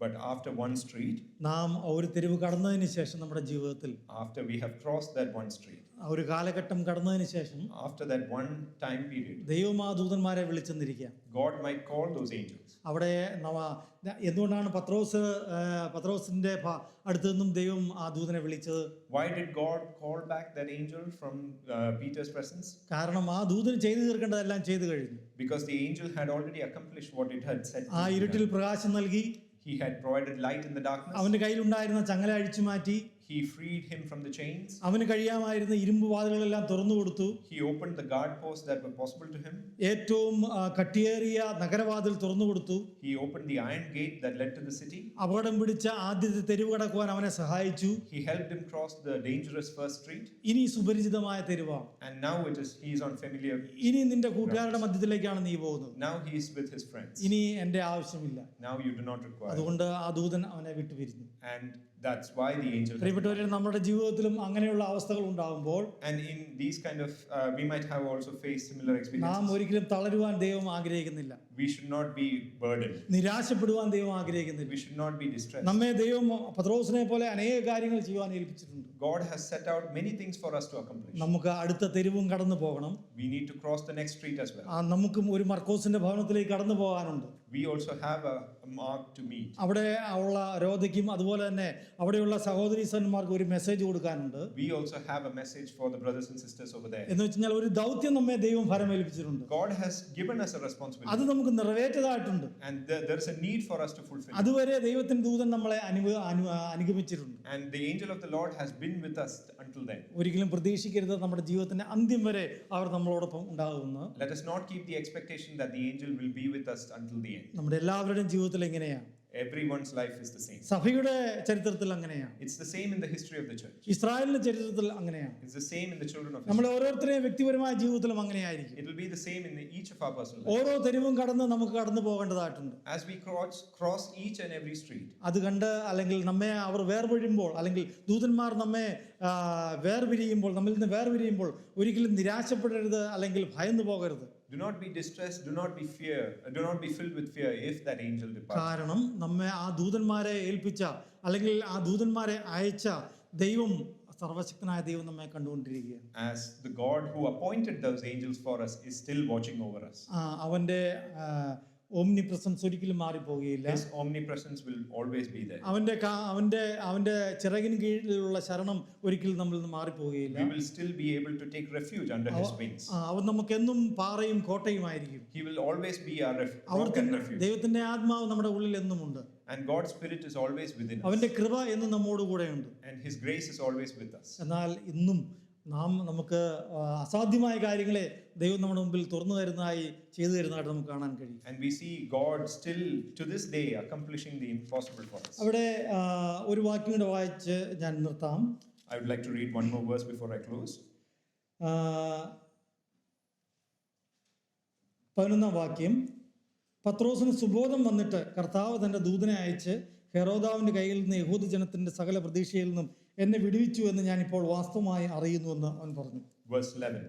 but after one street, നാം ഒരു തെരുവ് കടന്നതിന് ശേഷം നമ്മുടെ ജീവിതത്തിൽ, after we have crossed that one street, ഒരു കാലഘട്ടം കടന്നതിന് ശേഷം, after that one time period, ദൈവം ആ ദൂതന്മാരെ വിളിച്ചെന്നിരിക്കുക. God might call those angels. അവിടെ എന്തുകൊണ്ടാണ് പത്രോസിന്റെ അടുത്ത് നിന്നും ദൈവം ആ ദൂതനെ വിളിച്ചത്? Why did God call back that angel from Peter's presence? കാരണം ആ ദൂതന് ചെയ്തു തീർക്കേണ്ടതെല്ലാം ചെയ്തു കഴിഞ്ഞു. Because the angel had already accomplished what it had said. ആ ഇരുട്ടിൽ പ്രകാശം നൽകി, he had provided light in the darkness. അവന്റെ കയ്യിലുണ്ടായിരുന്ന ചങ്ങല അഴിച്ചു മാറ്റി, he freed him from the chains. അവന് കഴിയാമായിരുന്ന ഇരുമ്പ് വാതിലുകളെല്ലാം തുറന്നു കൊടുത്തു. he opened the guard posts that were possible to him. ഏറ്റവും കട്ടിയേറിയ നഗരവാതിൽ തുറന്നു കൊടുത്തു. he opened the iron gate that led to the city. അപകടം പിടിച്ച ആദ്യത്തെ തെരുവ് കടക്കുവാൻ അവനെ സഹായിച്ചു. he helped him cross the dangerous first street. ഇനി സുപരിചിതമായ തെരുവാണ്. and now he is on familiar. ഇനി നിന്റെ കൂട്ടുകാരുടെ മധ്യത്തിലേക്കാണ് നീ പോകുന്നത്. now he is with his friends. ഇനി എന്റെ ആവശ്യമില്ല. now you do not require. അതുകൊണ്ട് ആ ദൂതൻ അവനെ വിട്ടുപിരിഞ്ഞു. and that's why the angel. പ്രിയപ്പെട്ടവരെ, നമ്മുടെ ജീവിതത്തിലും അങ്ങനെയുള്ള അവസ്ഥകൾ ഉണ്ടാകുമ്പോൾ, and in these kind of we might have also faced similar experiences. നാം ഒരിക്കലും തളരുവാൻ ദൈവം ആഗ്രഹിക്കുന്നില്ല. we should not be burdened. നിരാശപ്പെടുവാൻ ദൈവം ആഗ്രഹിക്കുന്നില്ല. we should not be distressed. നമ്മെ ദൈവം പത്രോസിനെ പോലെ അനേക കാര്യങ്ങൾ ചെയ്യുവാൻ ഏൽപ്പിച്ചിട്ടുണ്ട്. God has set out many things for us to accomplish. നമുക്ക് അടുത്ത തെരുവും കടന്നു പോകണം. we need to cross the next street as well. നമുക്കും ഒരു മർക്കോസിന്റെ ഭവനത്തിലേക്ക് കടന്നു പോകാനുണ്ട്. we also have a mark to meet. അവിടെ ഉള്ള രോധയ്ക്കും അതുപോലെ തന്നെ അവിടെയുള്ള സഹോദരി സഹോദരന്മാർക്ക് ഒരു മെസ്സേജ് കൊടുക്കാനുണ്ട്. we also have a message for the brothers and sisters over there. എന്ന് വെച്ചാൽ ഒരു ദൗത്യം നമ്മെ ദൈവം ഫലമേൽപ്പിച്ചിട്ടുണ്ട്. God has given us a responsibility. അത് നമുക്ക് നിറവേറ്റതായിട്ടുണ്ട്. and there is a need for us to fulfill. അതുവരെ ദൈവത്തിന്റെ ദൂതൻ നമ്മളെ അനുഗമിച്ചിട്ടുണ്ട്. and the angel of the Lord has been with us until then. ഒരിക്കലും പ്രതീക്ഷിക്കരുത് നമ്മുടെ ജീവിതത്തിന്റെ അന്ത്യം വരെ അവർ നമ്മളോടൊപ്പം ഉണ്ടാകുമെന്ന്. let us not keep the expectation that the angel will be with us until the end. നമ്മുടെ എല്ലാവരുടെയും ജീവിതത്തിൽ എങ്ങനെയാണ്? everyone's life is the same. സഭയുടെ ചരിത്രത്തിൽ അങ്ങനെയാണ്. it's the same in the history of the church. ഇസ്രായേലിന്റെ ചരിത്രത്തിൽ അങ്ങനെയാണ്. it's the same in the children of നമ്മൾ Israel. ഓരോരുത്തരെയും വ്യക്തിപരമായ ജീവിതത്തിലും അങ്ങനെയായിരിക്കും. it will be the same in each of our personal lives. ഓരോ തെരുവും കടന്ന് നമുക്ക് കടന്നു പോകേണ്ടതായിട്ടുണ്ട്. as we cross each and every street. അത് കണ്ട് അല്ലെങ്കിൽ നമ്മെ അവർ വേർപിരിയുമ്പോൾ അല്ലെങ്കിൽ ദൂതന്മാർ നമ്മെ വേർപിരിയുമ്പോൾ, നമ്മിൽ നിന്ന് വേർപിരിയുമ്പോൾ ഒരിക്കലും നിരാശപ്പെടരുത് അല്ലെങ്കിൽ ഭയന്നു പോകരുത്. do not be distressed, do not be filled with fear if that angel departs. കാരണം നമ്മെ ആ ദൂതന്മാരെ ഏൽപ്പിച്ച അല്ലെങ്കിൽ ആ ദൂതന്മാരെ അയച്ച ദൈവം, സർവശക്തനായ ദൈവം നമ്മെ കണ്ടുകൊണ്ടിരിക്കുകയാണ്. as the God who appointed those angels for us is still watching over us. അവന്റെ ഓംനി പ്രസൻസ് ഒരിക്കലും മാറിപ്പോകുകയില്ല. his omnipresence will always be there. അവന്റെ ചിറകിന് കീഴിലുള്ള ശരണം ഒരിക്കലും നമ്മളിൽ നിന്ന് മാറിപ്പോകുകയില്ല. we will still be able to take refuge under his wings. അവൻ നമുക്കെന്നും പാറയും കോട്ടയുമായിരിക്കും. he will always be our refuge. ദൈവത്തിന്റെ ആത്മാവ് നമ്മുടെ ഉള്ളിൽ എന്നുമുണ്ട്. and God's spirit is always within us. അവന്റെ കൃപ എന്നും നമ്മോട് കൂടെയുണ്ട്. and his grace is always with us. എന്നാൽ ഇന്നും നമുക്ക് അസാധ്യമായ കാര്യങ്ങളെ ദൈവം നമ്മുടെ മുമ്പിൽ തുറന്നു തരുന്നതായി ചെയ്തു തരുന്നതായിട്ട് നമുക്ക് കാണാൻ കഴിയും. And we see God still to this day accomplishing the impossible for us. അവിടെ ഒരു വാക്യം കൂടെ വായിച്ച് ഞാൻ നിർത്താം. I would like to read one more verse before I close. 11-ാം വാക്യം. പത്രോസിന് സുബോധം വന്നിട്ട് കർത്താവ് തൻ്റെ ദൂതനെ അയച്ച് ഹെരോദാവിൻ്റെ കയ്യിൽ നിന്ന് യഹൂദ ജനത്തിൻ്റെ സകല പ്രതീക്ഷയിൽ നിന്നും എന്നെ വിടുവിച്ചു എന്ന് ഞാൻ ഇപ്പോൾ വാസ്തവമായി അറിയുന്നുവെന്ന് അവൻ പറഞ്ഞു. Verse 11.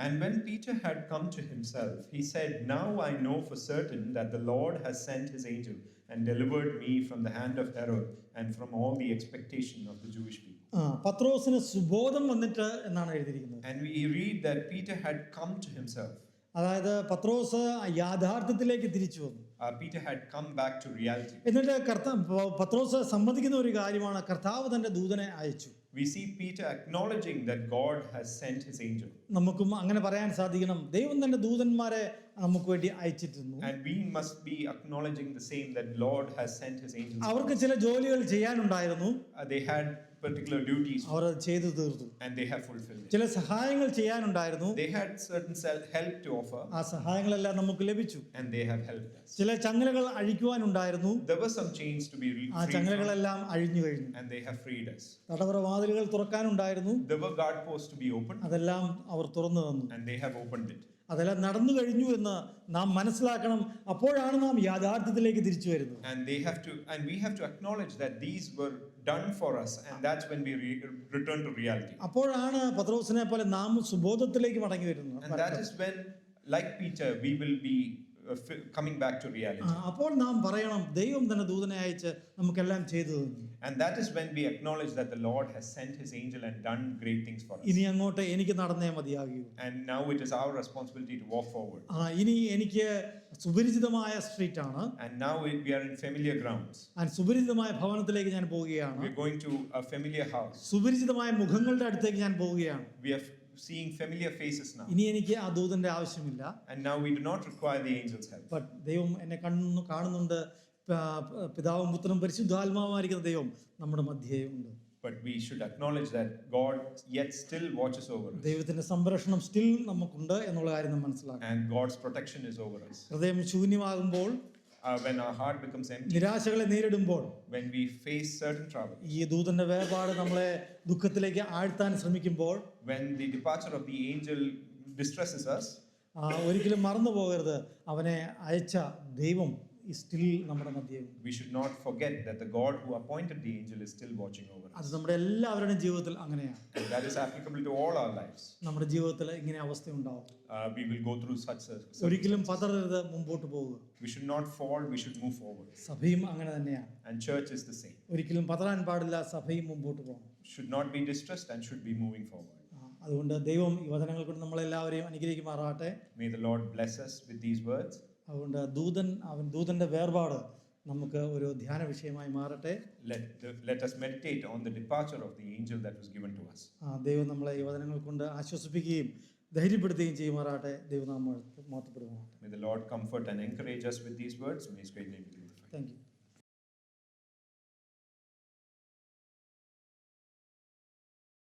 And when Peter had come to himself, he said, Now I know for certain that the Lord has sent his angel and delivered me from the hand of Herod and from all the expectation of the Jewish people. പത്രോസിന് സുബോധം വന്നിട്ട് എന്നാണ് എഴുതിയിരിക്കുന്നത്. And we read that Peter had come to himself. അതായത് പത്രോസ് യാഥാർത്ഥ്യത്തിലേക്ക് തിരിച്ചു വന്നു. Peter had come back to reality. എന്നിട്ട് പത്രോസ് സമ്മതിക്കുന്ന ഒരു കാര്യമാണ്, കർത്താവ് തന്റെ ദൂതനെ അയച്ചു. We see Peter acknowledging that God has sent his angel. നമുക്കും അങ്ങനെ പറയാൻ സാധിക്കണം, ദൈവം തന്റെ ദൂതന്മാരെ നമുക്ക് വേണ്ടി അയച്ചിരുന്നു. And we must be acknowledging the same, that Lord has sent his angels. അവർക്ക് ചില ജോലികൾ ചെയ്യാനുണ്ടായിരുന്നു. They had particular duties അവർ ചെയ്തു തീർത്തു. and they have fulfilled it. ചില സഹായങ്ങൾ ചെയ്യാനുണ്ടായിരുന്നു. They had certain help to offer ആ സഹായങ്ങളെല്ലാം നമുക്ക് ലഭിച്ചു. and they have helped us. ചില ചങ്ങലകൾ അഴിക്കുവാനുണ്ടായിരുന്നു. There were some chains to be ആ freed ചങ്ങലകളെല്ലാം അഴിഞ്ഞു കഴിഞ്ഞു. and they have freed us. തടവറ വാതിലുകൾ തുറക്കാനുണ്ടായിരുന്നു. There were guard posts to be opened അതെല്ലാം അവർ തുറന്നു തന്നു. and they have opened it. അതെല്ലാം നടന്നു കഴിഞ്ഞു എന്ന് നാം മനസ്സിലാക്കണം. അപ്പോഴാണ് നാം യാഥാർത്ഥ്യത്തിലേക്ക് തിരിച്ചു വരുന്നത്. And we have to acknowledge that these were done for us, and that's when we return to reality. അപ്പോഴാണ് പത്രോസിനെ പോലെ നാം സുബോധത്തിലേക്ക് മടങ്ങി വരുന്നത്. And that is when, like Peter, we will be coming back to reality. അപ്പോൾ നാം പറയണം, ദൈവം തന്നെ ദൂതനെ അയച്ച് നമുക്കെല്ലാം ചെയ്തു തന്നു. And that is when we acknowledge that the Lord has sent his angel and done great things for us. ഇനി അങ്ങോട്ട് എനിക്ക് നടന്നേ മതിയാകൂ. And now it is our responsibility to walk forward. ഇനി എനിക്ക് സുപരിചിതമായ സ്ട്രീറ്റ് ആണ്. And now we are in familiar grounds. സുപരിചിതമായ ഭവനത്തിലേക്ക് ഞാൻ പോവുകയാണ്. We are going to a familiar house. സുപരിചിതമായ മുഖങ്ങളുടെ അടുത്തേക്ക് ഞാൻ പോവുകയാണ്. We are seeing familiar faces now. ഇനി എനിക്ക് ആ ദൂതന്റെ ആവശ്യമില്ല. And now we do not require the angel's help. But ദൈവം എന്നെ കാണുന്നുണ്ട്. പിതാവും പുത്രനും പരിശുദ്ധാത്മാവുമായിരിക്കുന്ന ദൈവം നമ്മുടെ മധ്യേ ഉണ്ട്. But we should acknowledge that God yet still watches over us. ദൈവത്തിന്റെ സംരക്ഷണം സ്റ്റിൽ നമുക്കുണ്ട് എന്നുള്ള കാര്യം നാം മനസ്സിലാക്കണം. And God's protection is over us. ഹൃദയം ശൂന്യമാകുമ്പോൾ, When our heart becomes empty, നിരാശകളെ നേരിടുമ്പോൾ, when we face certain trouble, ഈ ദൂതന്റെ വേർപാട് നമ്മളെ ദുഃഖത്തിലേക്ക് ആഴ്ത്താൻ ശ്രമിക്കുമ്പോൾ, when the departure of the angel distresses us, ഒരിക്കലും മറന്നു പോകരുത്, അവനെ അയച്ച ദൈവം സ്റ്റിൽ നമ്മുടെ മധ്യേ. we should not forget that the God who appointed the angel is still watching over us. അത് നമ്മുടെ എല്ലാവരുടെയും ജീവിതത്തിൽ അങ്ങനെയാണ്. And that is applicable to all our lives. നമ്മുടെ ജീവിതത്തിൽ ഇങ്ങനെ അവസ്ഥ ഉണ്ടാവും. We will go through such ഒരിക്കലും പതറരുത്, മുമ്പോട്ട് പോവുക. We should not fall, we should move forward. സഭയും അങ്ങനെ തന്നെയാണ്. And church is the same. ഒരിക്കലും പതറാൻ പാടില്ല, സഭയും മുമ്പോട്ട് പോകണം. Should not be distressed and should be moving forward. അതുകൊണ്ട് ദൈവം ഈ വചനങ്ങൾ കൊണ്ട് നമ്മളെല്ലാവരെയും അനുഗ്രഹിക്കുമാറാകട്ടെ. May the Lord bless us with these words. അതുകൊണ്ട് ദൂതന്റെ വേർപാട് നമുക്ക് ഒരു ധ്യാന വിഷയമായി മാറട്ടെ. Let us meditate on the departure of the angel that was given to us. ദൈവം നമ്മളെ ഈ വചനങ്ങൾ കൊണ്ട് ആശ്വസിപ്പിക്കുകയും ധൈര്യപ്പെടുത്തുകയും ചെയ്യുമാറാട്ടെ. ദൈവനാമം മഹത്വപ്പെടുമാറാകട്ടെ. May the Lord comfort and encourage us with these words. May his great name be glorified. Thank you.